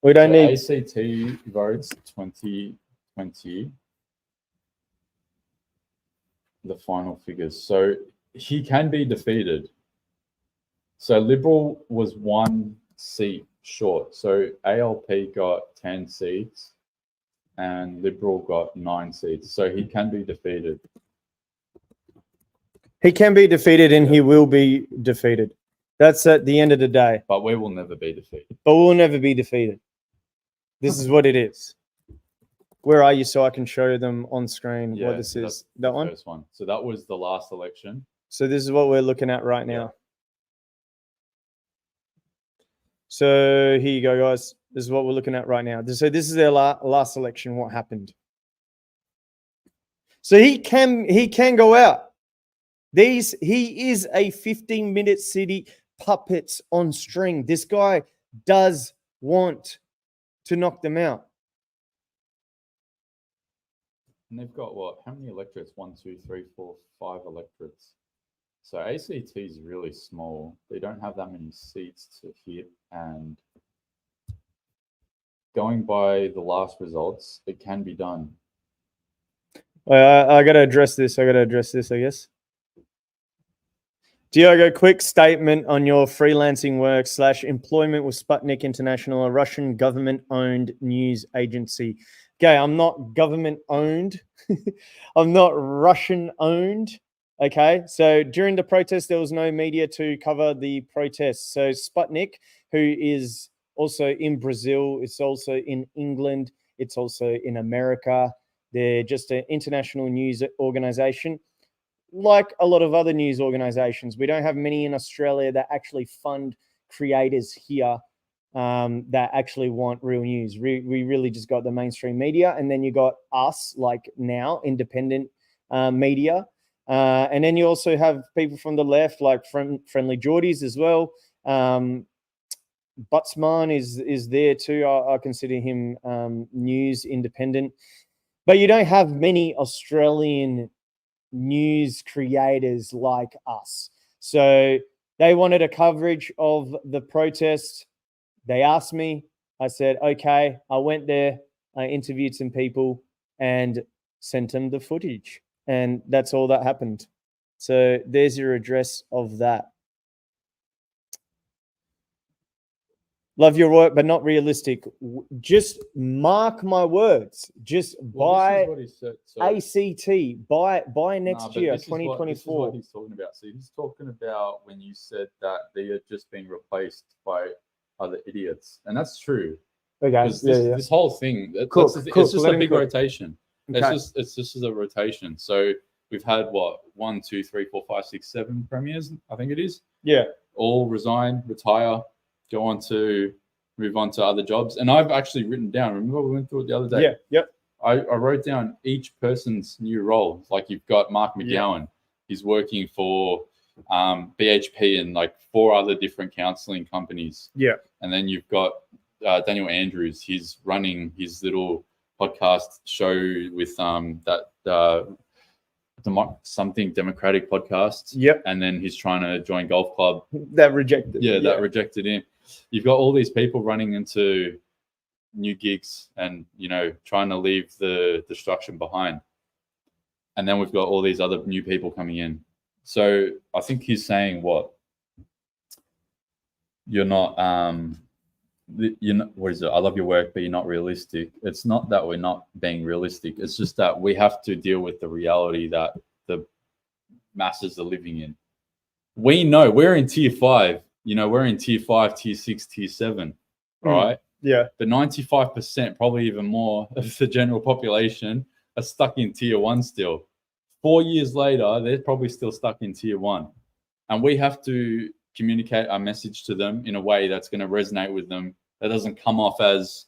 we don't need ACT votes 2020. The final figures. So he can be defeated. So Liberal was 1 seat short. So ALP got 10 seats and Liberal got 9 seats. So he can be defeated. He can be defeated and he will be defeated. That's at the end of the day. But we will never be defeated. But we'll never be defeated. This is what it is. Where are you so I can show them on screen what this is? That one? First one. So that was the last election. So this is what we're looking at right now. Yeah. So here you go, guys. This is what we're looking at right now. So this is their last election, what happened. So he can go out. He is a 15-minute city puppets on string. This guy does want to knock them out. And they've got what? How many electorates? 1, 2, 3, 4, 5 electorates. So ACT is really small. They don't have that many seats to hit. And going by the last results, it can be done. I got to address this. I guess. Diogo, quick statement on your freelancing work / employment with Sputnik International, a Russian government-owned news agency. Okay, I'm not government-owned. I'm not Russian-owned. Okay, so during the protest, there was no media to cover the protests. So Sputnik, who is also in Brazil, it's also in England, it's also in America. They're just an international news organization. Like a lot of other news organizations, we don't have many in Australia that actually fund creators here that actually want real news. We really just got the mainstream media, and then you got us, like now, independent media. And then you also have people from the left, like Friendly Geordies as well. Butzman is there too. I consider him news independent. But you don't have many Australian news creators like us. So they wanted a coverage of the protest. They asked me. I said, okay. I went there. I interviewed some people and sent them the footage. And that's all that happened. So there's your address of that. Love your work, but not realistic. Just mark my words. Just buy ACT. Buy next year, 2024. This is what he's talking about. So he's talking about when you said that they are just being replaced by other idiots, and that's true. Okay. This whole thing, it's just a big rotation. Okay. It's just a rotation. So we've had what 1, 2, 3, 4, 5, 6, 7 premiers. I think it is. Yeah. All resign, retire. Go on to move on to other jobs. And I've actually written down, remember we went through it the other day? Yeah, yep. I wrote down each person's new role. Like you've got Mark McGowan. He's working for BHP and like 4 other different counseling companies. Yeah. And then you've got Daniel Andrews. He's running his little podcast show with something Democratic podcasts. Yep. And then he's trying to join Golf Club. That rejected. Yeah, that rejected him. You've got all these people running into new gigs and, trying to leave the destruction behind. And then we've got all these other new people coming in. So I think he's saying what you're not, what is it? I love your work, but you're not realistic. It's not that we're not being realistic. It's just that we have to deal with the reality that the masses are living in. We know we're in tier 5. We're in tier 5, tier 6, tier 7. All right. Yeah. But 95%, probably even more, of the general population are stuck in tier 1 still. 4 years later, they're probably still stuck in tier 1. And we have to communicate our message to them in a way that's going to resonate with them. That doesn't come off as,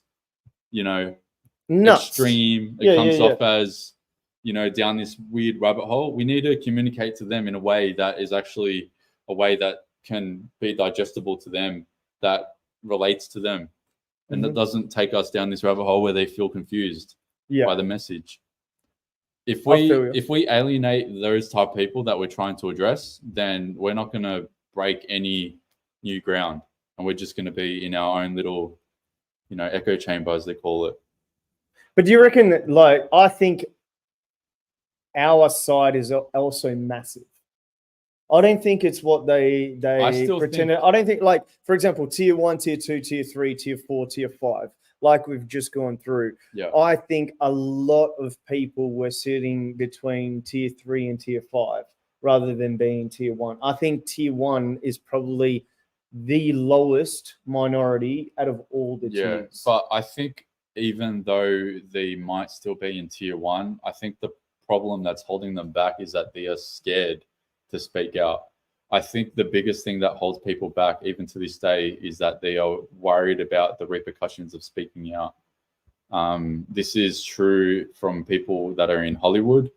nuts. Extreme. It comes off as, down this weird rabbit hole. We need to communicate to them in a way that is actually a way that can be digestible to them, that relates to them. And that doesn't take us down this rabbit hole where they feel confused by the message. If we alienate those type of people that we're trying to address, then we're not going to break any new ground, and we're just going to be in our own little, echo chamber, as they call it. But do you reckon that, I think our side is also massive. I don't think it's what they pretended. I don't think, for example, tier 1, tier 2, tier 3, tier 4, tier 5, like we've just gone through. Yeah. I think a lot of people were sitting between tier 3 and tier 5 rather than being tier 1. I think tier 1 is probably the lowest minority out of all the tiers. But I think even though they might still be in tier 1, I think the problem that's holding them back is that they are scared to speak out. I think the biggest thing that holds people back, even to this day, is that they are worried about the repercussions of speaking out. This is true from people that are in Hollywood.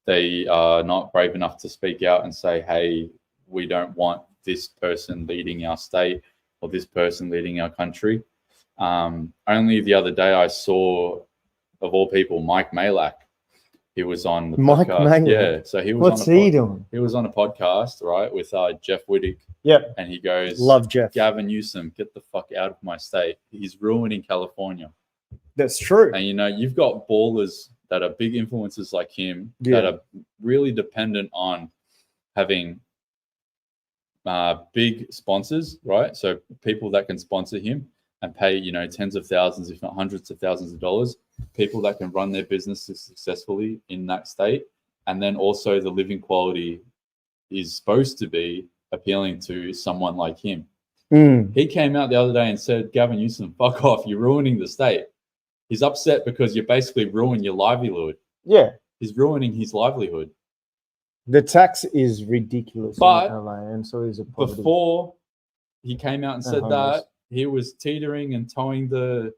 They are not brave enough to speak out and say, hey, we don't want this person leading our state or this person leading our country. Only the other day I saw, of all people, Mike Malak. He was on the podcast. Yeah, so he was. What's he doing? He was on a podcast, right, with Jeff Wittick. Yep. And he goes, "Love Jeff. Gavin Newsom, get the fuck out of my state. He's ruining California." That's true. And you've got ballers that are big influencers like him that are really dependent on having big sponsors, right? So people that can sponsor him and pay, tens of thousands, if not hundreds of thousands of dollars, people that can run their businesses successfully in that state. And then also the living quality is supposed to be appealing to someone like him. He came out the other day and said, Gavin Newsom, fuck off, you're ruining the state. He's upset because you're basically ruining your livelihood. Yeah. He's ruining his livelihood. The tax is ridiculous But in LA, and so is it poverty. Before he came out and said homeless. that, he was teetering and towing the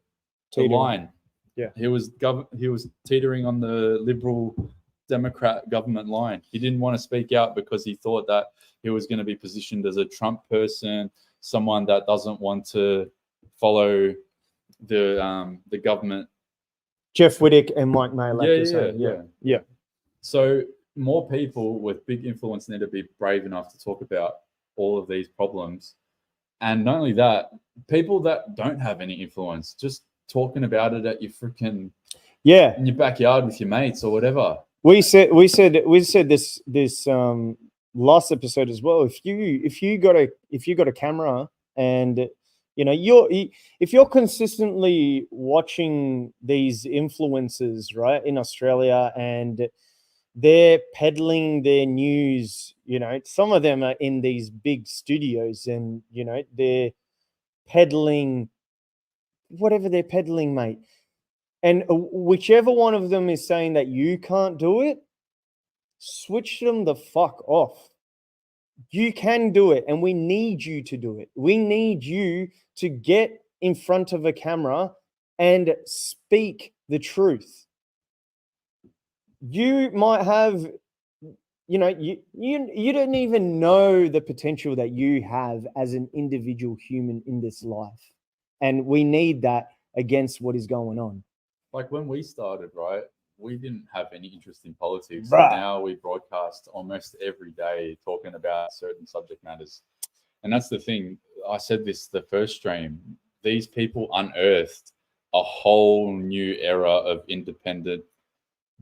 line. Yeah. He was teetering on the Liberal Democrat government line. He didn't want to speak out because he thought that he was going to be positioned as a Trump person, someone that doesn't want to follow the government. Jeff Whittick and Mike Mayer. Yeah. So more people with big influence need to be brave enough to talk about all of these problems. And not only that, people that don't have any influence, just talking about it at your freaking in your backyard with your mates or whatever. We said this last episode as well. If you got a camera and if you're consistently watching these influencers, right, in Australia, and they're peddling their news, some of them are in these big studios, and they're peddling whatever they're peddling, mate. And whichever one of them is saying that you can't do it, switch them the fuck off. You can do it, and we need you to do it. We need you to get in front of a camera and speak the truth. You might have, you don't even know the potential that you have as an individual human in this life. And we need that against what is going on. Like when we started, right, we didn't have any interest in politics. Right. Now we broadcast almost every day talking about certain subject matters. And that's the thing. I said this the first stream. These people unearthed a whole new era of independent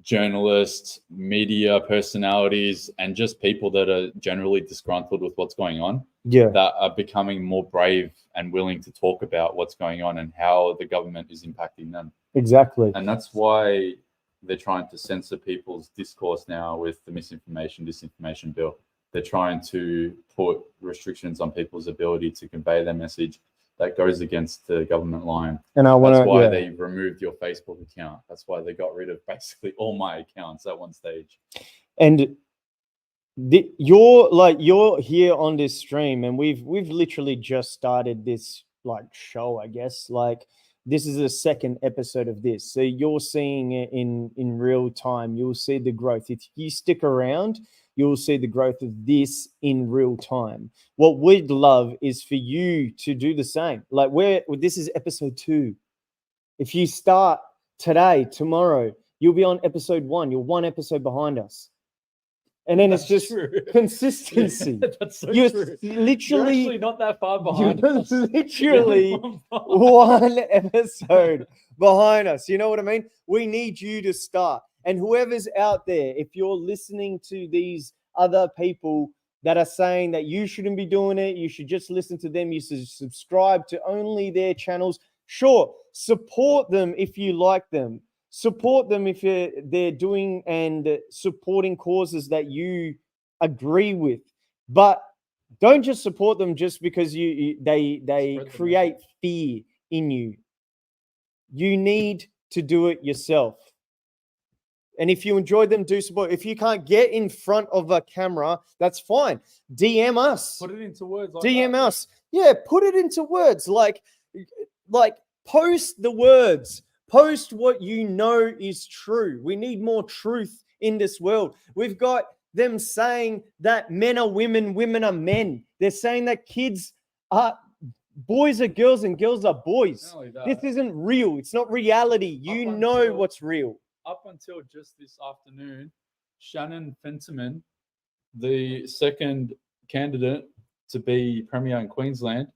journalists, media personalities, and just people that are generally disgruntled with what's going on. Yeah. That are becoming more brave and willing to talk about what's going on and how the government is impacting them. Exactly. And that's why they're trying to censor people's discourse now with the disinformation bill. They're trying to put restrictions on people's ability to convey their message that goes against the government line. And that's why they removed your Facebook account. That's why they got rid of basically all my accounts at one stage. And you're here on this stream, and we've literally just started this show, I guess. This is the second episode of this, so you're seeing it in real time. You'll see the growth. If you stick around, you'll see the growth of this in real time. What we'd love is for you to do the same. This is episode 2. If you start today, tomorrow, you'll be on episode 1. You're one episode behind us. And then it's just consistency. Yeah, that's so you're true. Literally, You're actually not that far behind you're us. literally one episode behind us. You know what I mean? We need you to start. And whoever's out there, if you're listening to these other people that are saying that you shouldn't be doing it, you should just listen to them, you should subscribe to only their channels. Sure, support them if you like them. Support them if they're doing and supporting causes that you agree with. But don't just support them just because they create fear in you. You need to do it yourself. And if you enjoy them, do support. If you can't get in front of a camera, that's fine. DM us. Put it into words. DM us. Yeah, put it into words. Like post the words. Post what you know is true. We need more truth in this world. We've got them saying that men are women, women are men. They're saying that boys are girls and girls are boys. This isn't real. It's not reality. You know what's real. Up until just this afternoon, Shannon Fentiman, the second candidate to be Premier in Queensland,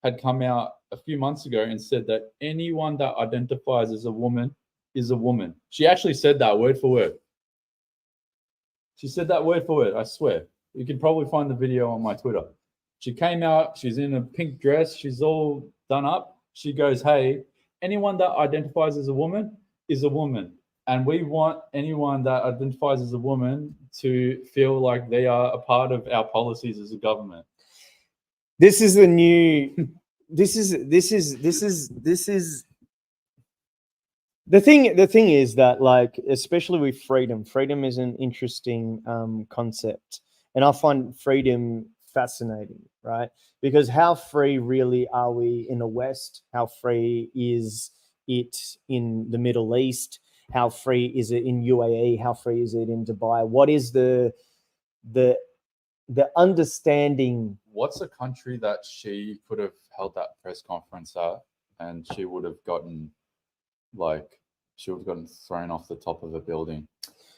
had come out a few months ago and said that anyone that identifies as a woman is a woman. She actually said that word for word. She said that word for word, I swear. You can probably find the video on my Twitter. She came out. She's in a pink dress. She's all done up. She goes, "Hey, anyone that identifies as a woman is a woman, and we want anyone that identifies as a woman to feel like they are a part of our policies as a government." This is the new. This is the thing. The thing is that, like, especially with freedom, freedom is an interesting concept, and I find freedom fascinating, right? Because how free really are we in the West? How free is it in the Middle East? How free is it in UAE? How free is it in Dubai? What is the understanding? What's a country that she could have held that press conference at, and she would have gotten thrown off the top of a building?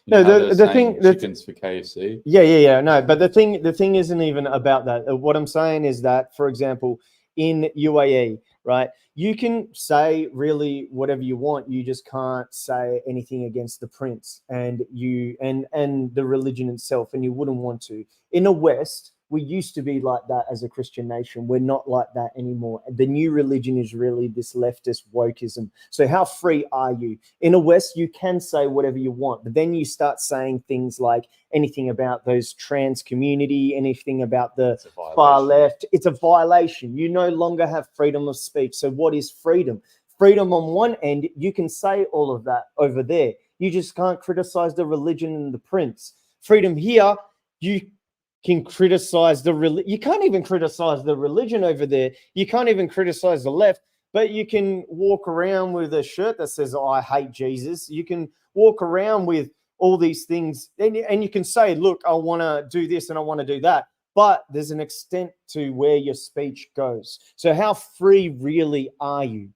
No, the thing, chickens for KFC. Yeah. No, but the thing isn't even about that. What I'm saying is that, for example, in UAE, right, you can say really whatever you want. You just can't say anything against the prince and the religion itself, and you wouldn't want to. In the West, we used to be like that as a Christian nation. We're not like that anymore. The new religion is really this leftist wokeism. So how free are you? In the West, you can say whatever you want, but then you start saying things like anything about those trans community, anything about the far left. It's a violation. You no longer have freedom of speech. So what is freedom? Freedom on one end, you can say all of that over there. You just can't criticize the religion and the prince. Freedom here, you can criticize you can't even criticize the religion over there. You can't even criticize the left, but you can walk around with a shirt that says, "I hate Jesus." You can walk around with all these things, and you can say, "Look, I want to do this and I want to do that." But there's an extent to where your speech goes. So how free really are you?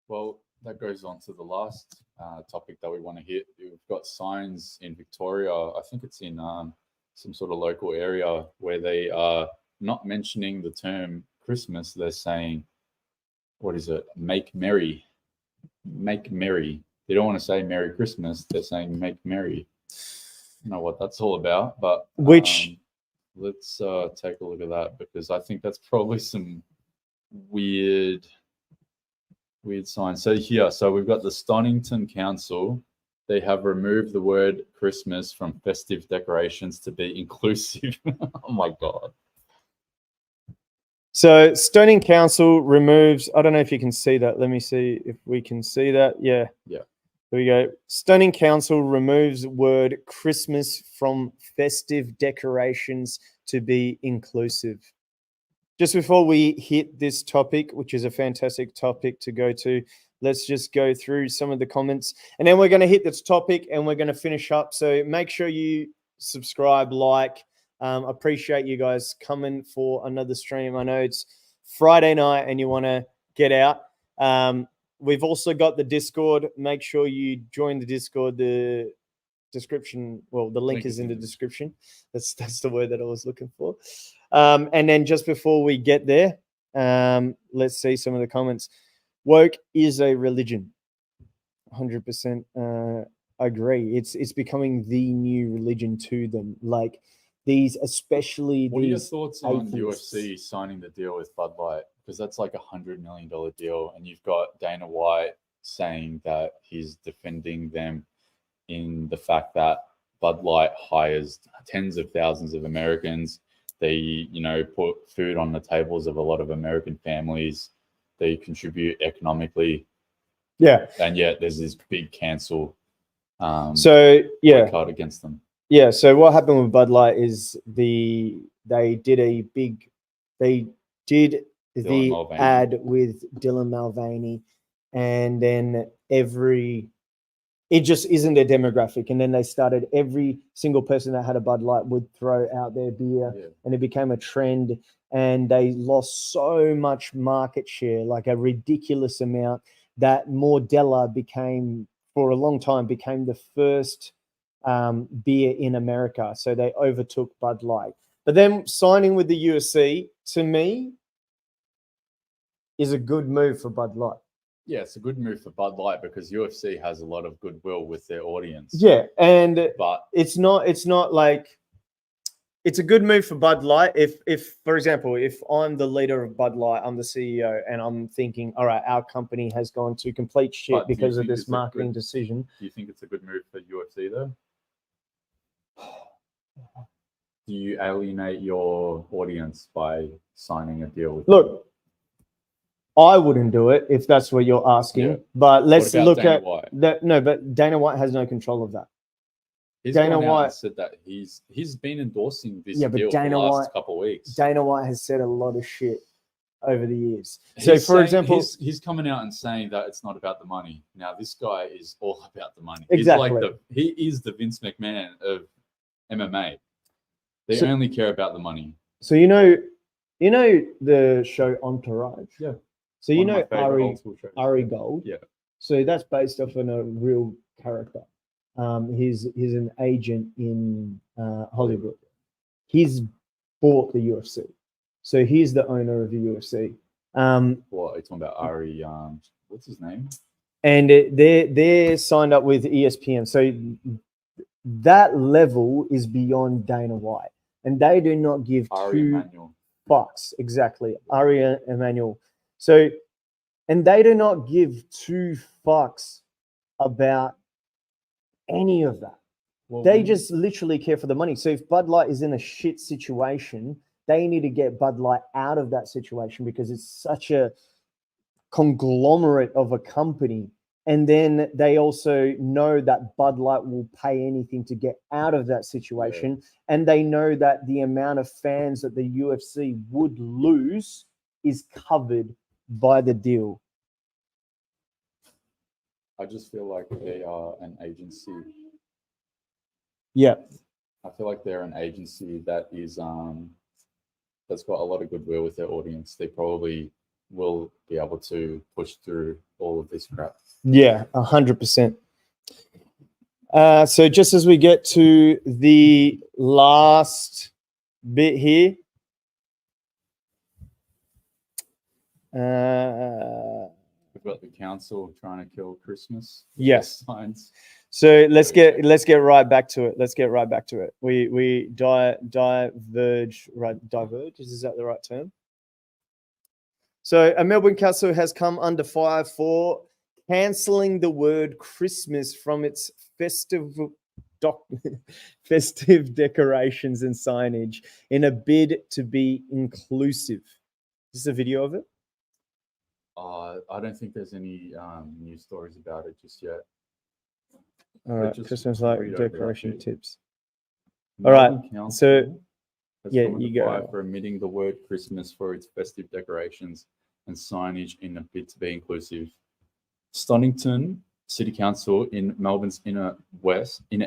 Well, that goes on to the last topic that we want to hit. We've got signs in Victoria. I think it's in some sort of local area where they are not mentioning the term Christmas. They're saying, what is it? Make merry. Make merry. They don't want to say Merry Christmas. They're saying make merry. I don't know what that's all about, but let's take a look at that, because I think that's probably some weird signs. So we've got the Stonington Council. They have removed the word Christmas from festive decorations to be inclusive. Oh my God. So Stoning Council removes, I don't know if you can see that. Let me see if we can see that. Yeah. Yeah. There we go. Stoning Council removes word Christmas from festive decorations to be inclusive. Just before we hit this topic, which is a fantastic topic to go to, let's just go through some of the comments, and then we're going to hit this topic and we're going to finish up. So make sure you subscribe, like. Appreciate you guys coming for another stream. I know it's Friday night and you want to get out. We've also got the Discord. Make sure you join the Discord. The description, well, the link is in the description. That's the word that I was looking for. And then just before we get there, let's see some of the comments. Woke is a religion. 100% agree. It's becoming the new religion to them. Like these, especially. What are your these thoughts on atheists. UFC signing the deal with Bud Light? Because that's like $100 million deal, and you've got Dana White saying that he's defending them in the fact that Bud Light hires tens of thousands of Americans. They, put food on the tables of a lot of American families. They contribute economically. Yeah. And yet there's this big cancel boycott against them. Yeah. So what happened with Bud Light is they did the ad with Dylan Mulvaney, and then it just isn't their demographic. And then they started, every single person that had a Bud Light would throw out their beer, and it became a trend. And they lost so much market share, like a ridiculous amount, that Modelo for a long time became the first beer in America. So they overtook Bud Light. But then signing with the UFC, to me, is a good move for Bud Light. Yeah, it's a good move for Bud Light because UFC has a lot of goodwill with their audience. Yeah, but it's not like it's a good move for Bud Light. If for example, if I'm the leader of Bud Light, I'm the CEO, and I'm thinking, all right, our company has gone to complete shit But do you because of think this it's a marketing good- decision. Do you think it's a good move for UFC though? Do you alienate your audience by signing a deal with Look, I wouldn't do it if that's what you're asking. Yeah. But let's about look Dana at White? that. No, but Dana White has no control of that. He's Dana gone out White- and said that he's been endorsing this Yeah, but deal for the Dana last White- couple of weeks. Dana White has said a lot of shit over the years. He's So, for saying- example, he's coming out and saying that it's not about the money. Now, this guy is all about the money. Exactly. He's like he is the Vince McMahon of MMA. They So- only care about the money. so you know the show Entourage. Yeah. So you One of my know favorite old school shows. Ari Gold. Yeah. So that's based off on a real character. He's an agent in Hollywood. He's bought the UFC, so he's the owner of the UFC. What are you talking about? Ari, what's his name? And they're signed up with ESPN. So that level is beyond Dana White, and they do not give Ari two Emanuel. fucks. Exactly, Ari Emanuel. So, and they do not give two fucks about any of that. Well, They when- just literally care for the money. So if Bud Light is in a shit situation, they need to get Bud Light out of that situation because it's such a conglomerate of a company. And then they also know that Bud Light will pay anything to get out of that situation. And they know that the amount of fans that the UFC would lose is covered by the deal. I just feel like they are an agency. Yeah. I feel like they're an agency that is that's got a lot of goodwill with their audience. They probably will be able to push through all of this crap. Yeah, 100%. So just as we get to the last bit here, We've got the council trying to kill Christmas. Yes. Signs. so let's get right back to it. Let's get right back to it. We diverge, right? Diverge, is that the right term? So a Melbourne council has come under fire for cancelling the word Christmas from its festive decorations and signage in a bid to be inclusive. Is this a video of it? I don't think there's any news stories about it just yet. All right, just Christmas read light over that decoration bit. tips. All right, Melbourne Council so- has yeah, come under you go. fire for omitting the word Christmas for its festive decorations and signage in a bid to be inclusive. Stonington City Council in Melbourne's inner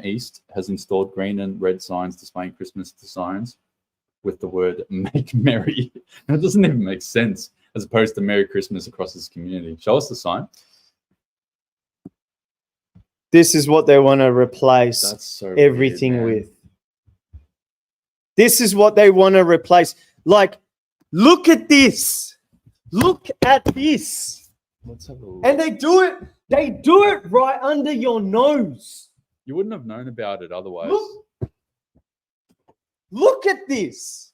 east has installed green and red signs displaying Christmas designs with the word "Make Merry." And it doesn't even make sense as opposed to Merry Christmas across this community. Show us the sign. This is what they want to replace That's so everything weird, man. with. This is what they want to replace. Like, look at this. Look at this. Let's have a look. And they do it right under your nose. You wouldn't have known about it otherwise. Look at this.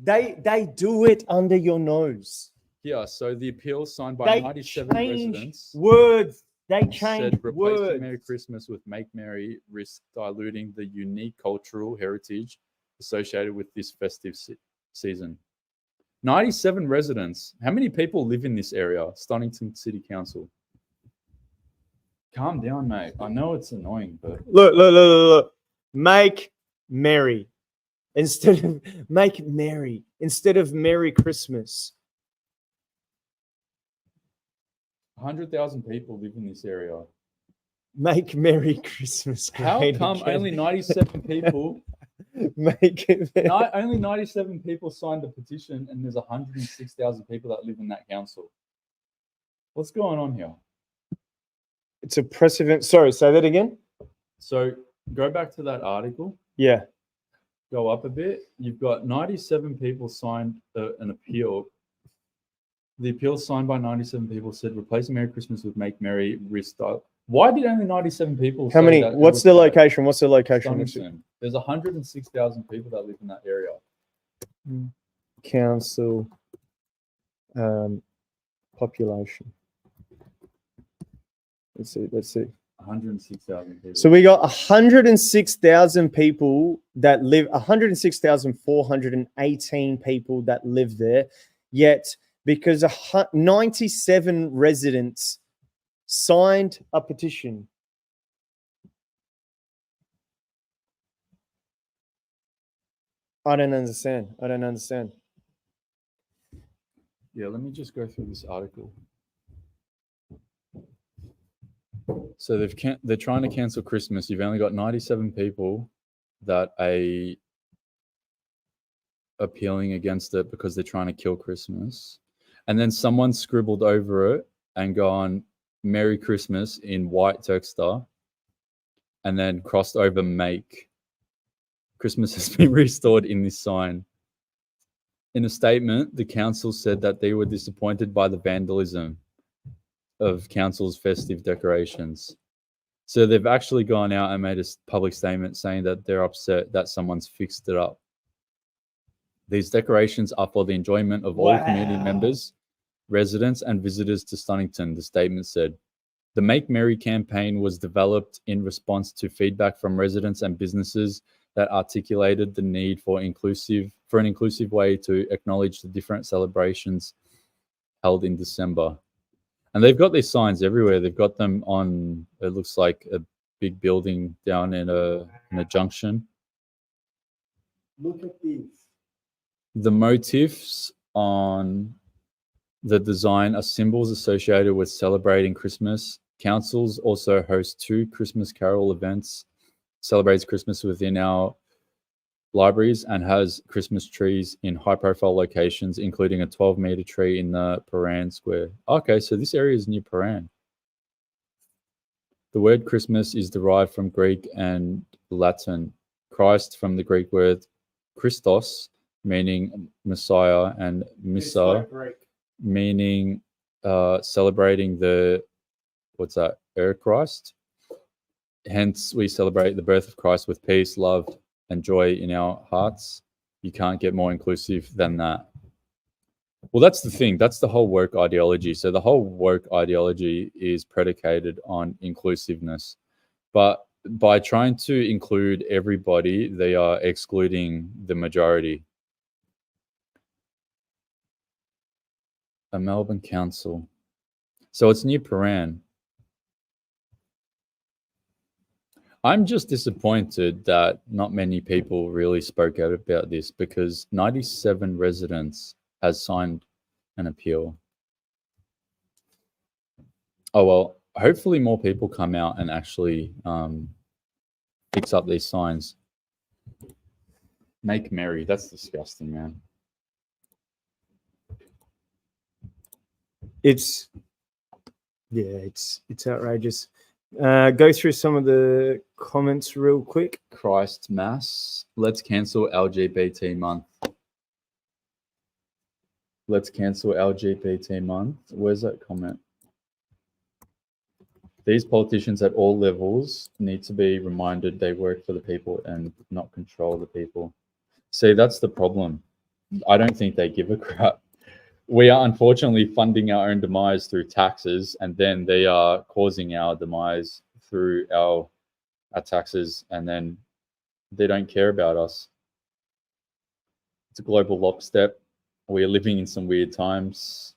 They do it under your nose. Yeah, so the appeal signed by They 97 change residents words. They change said replacing words. Merry Christmas with Make Merry risks diluting the unique cultural heritage associated with this festive season. 97 residents. How many people live in this area? Stonington City Council. Calm down, mate. I know it's annoying, but Look. Make merry instead of Merry Christmas. 100,000 people live in this area. Make Merry Christmas. How great come again. only 97 people Make it only 97 people signed the petition and there's 106,000 people that live in that council? What's going on here? It's a precedent. Sorry, say that again. So go back to that article, Yeah. go up a bit. You've got 97 people signed an appeal. The appeal signed by 97 people said replacing Merry Christmas with Make Merry risks Why did only 97 people? How say many? that it What's was the bad? location? What's the location? Stonington. There's 106,000 people that live in that area. Council population. Let's see. 106,000 people. So we got 106,000 people that live, 106,418 people that live there. Yet, because 97 residents signed a petition. I don't understand. Yeah, let me just go through this article. So they're trying to cancel Christmas. You've only got 97 people that are appealing against it because they're trying to kill Christmas. And then someone scribbled over it and gone Merry Christmas in white texter and then crossed over make. Christmas has been restored in this sign. In a statement, the council said that they were disappointed by the vandalism of council's festive decorations. So they've actually gone out and made a public statement saying that they're upset that someone's fixed it up. These decorations are for the enjoyment of all community members, residents, and visitors to Stonington, the statement said. The Make Merry campaign was developed in response to feedback from residents and businesses that articulated the need for an inclusive way to acknowledge the different celebrations held in December. And they've got these signs everywhere. They've got them on, it looks like a big building down in a junction. Look at this. The motifs on the design are symbols associated with celebrating Christmas. Councils also host 2 Christmas Carol events, celebrates Christmas within our libraries, and has Christmas trees in high-profile locations, including a 12-meter tree in the Paran Square. Okay, so this area is near Paran. The word Christmas is derived from Greek and Latin. Christ from the Greek word Christos, meaning Messiah, and Missa, meaning celebrating the, Christ. Hence, we celebrate the birth of Christ with peace, love, and joy in our hearts. You can't get more inclusive than that. Well, that's the thing. That's the whole woke ideology. So the whole woke ideology is predicated on inclusiveness. But by trying to include everybody, they are excluding the majority. A Melbourne council. So it's near Paran. I'm just disappointed that not many people really spoke out about this, because 97 residents has signed an appeal. Oh, well, hopefully more people come out and actually fix up these signs. Make merry. That's disgusting, man. It's outrageous. Go through some of the comments real quick. Christ Mass. Let's cancel LGBT month. Let's cancel LGBT month. Where's that comment? These politicians at all levels need to be reminded they work for the people and not control the people. See, that's the problem. I don't think they give a crap. We are unfortunately funding our own demise through taxes, and then they are causing our demise through our taxes, and then they don't care about us. It's a global lockstep. We are living in some weird times.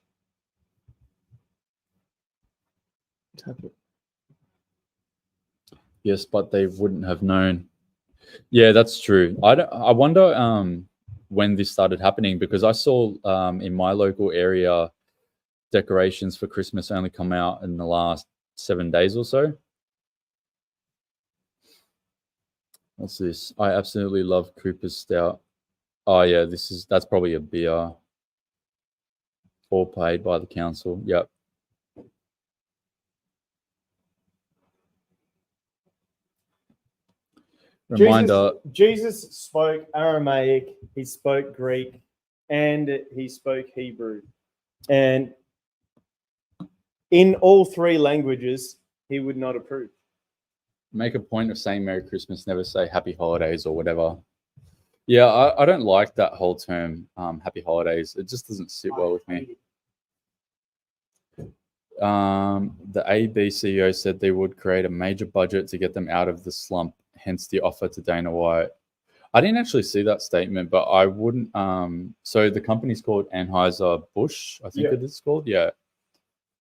Yes, but they wouldn't have known. Yeah, that's true. I wonder when this started happening, because I saw in my local area decorations for Christmas only come out in the last 7 days or so. What's this? I absolutely love Cooper's Stout. Oh yeah, that's probably a beer. All paid by the council. Yep. Reminder. Jesus spoke Aramaic, he spoke Greek, and he spoke Hebrew. And in all 3 languages, he would not approve. Make a point of saying Merry Christmas, never say Happy Holidays or whatever. Yeah, I don't like that whole term, Happy Holidays. It just doesn't sit well with me. The AB CEO said they would create a major budget to get them out of the slump, hence the offer to Dana White. I didn't actually see that statement, but I wouldn't. So the company's called Anheuser-Busch, I think it is called. Yeah.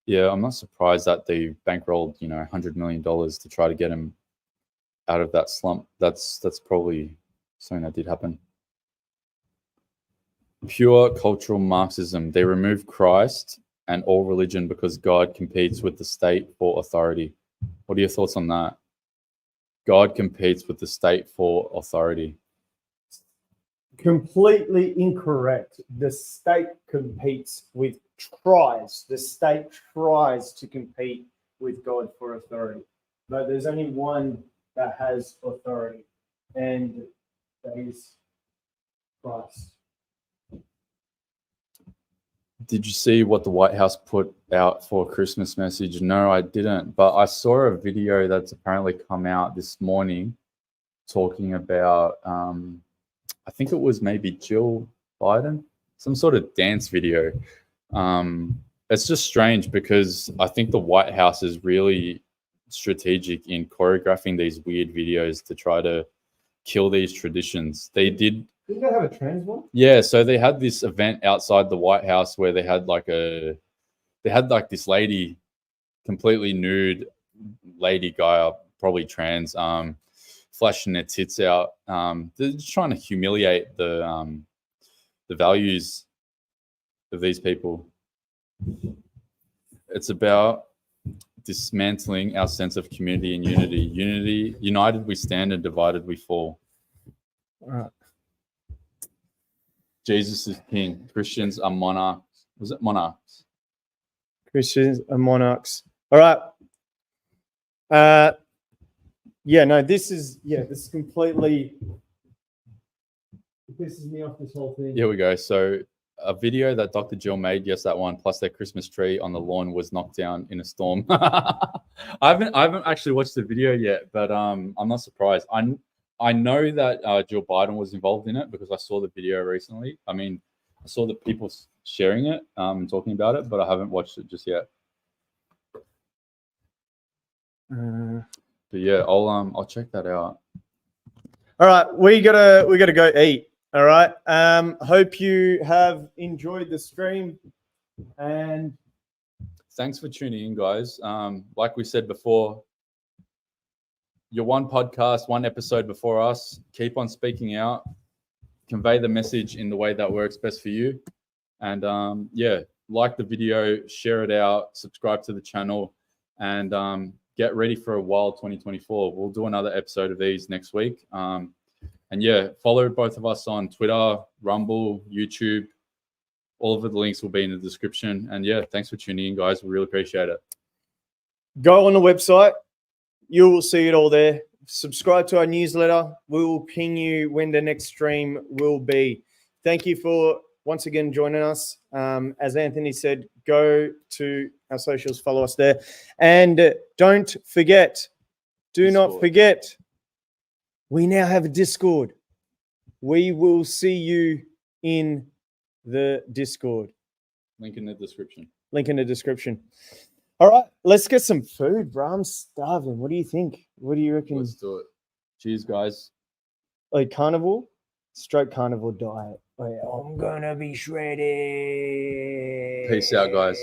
Yeah, I'm not surprised that they bankrolled, $100 million to try to get him out of that slump. That's probably something that did happen. Pure cultural Marxism. They remove Christ and all religion because God competes with the state for authority. What are your thoughts on that? God competes with the state for authority. Completely incorrect. The state competes with the state tries to compete with God for authority. But there's only one that has authority, and that is Christ. Did you see what the White House put out for a Christmas message? No, I didn't. But I saw a video that's apparently come out this morning talking about, I think it was maybe Jill Biden, some sort of dance video. It's just strange because I think the White House is really strategic in choreographing these weird videos to try to kill these traditions. Didn't they have a trans one? Yeah, so they had this event outside the White House where they had like this lady, completely nude lady guy, probably trans, flashing their tits out. They're just trying to humiliate the values of these people. It's about dismantling our sense of community and unity. United we stand and divided we fall. All right. Jesus is king. Christians are monarchs. Was it monarchs? Christians are monarchs. All right. This is completely pisses me off, this whole thing. Here we go. So a video that Dr. Jill made, yes, that one, plus their Christmas tree on the lawn was knocked down in a storm. I haven't actually watched the video yet, but I'm not surprised. I know that Jill Biden was involved in it because I saw the video recently. I mean, I saw the people sharing it, talking about it, but I haven't watched it just yet. But yeah, I'll check that out. All right, we gotta go eat. All right. Hope you have enjoyed the stream, and thanks for tuning in, guys. Like we said before, you're one podcast, one episode before us. Keep on speaking out. Convey the message in the way that works best for you. And like the video, share it out, subscribe to the channel, and get ready for a wild 2024. We'll do another episode of these next week. Follow both of us on Twitter, Rumble, YouTube. All of the links will be in the description. And thanks for tuning in, guys. We really appreciate it. Go on the website. You will see it all there. Subscribe to our newsletter. We will ping you when the next stream will be. Thank you for once again joining us. As Anthony said, go to our socials, follow us there. And don't forget, not forget, we now have a Discord. We will see you in the Discord. Link in the description. All right, let's get some food, bro. I'm starving. What do you think? What do you reckon? Let's do it. Cheers, guys. Like carnivore? Straight carnivore diet. Wait, I'm gonna be shredded. Peace out, guys.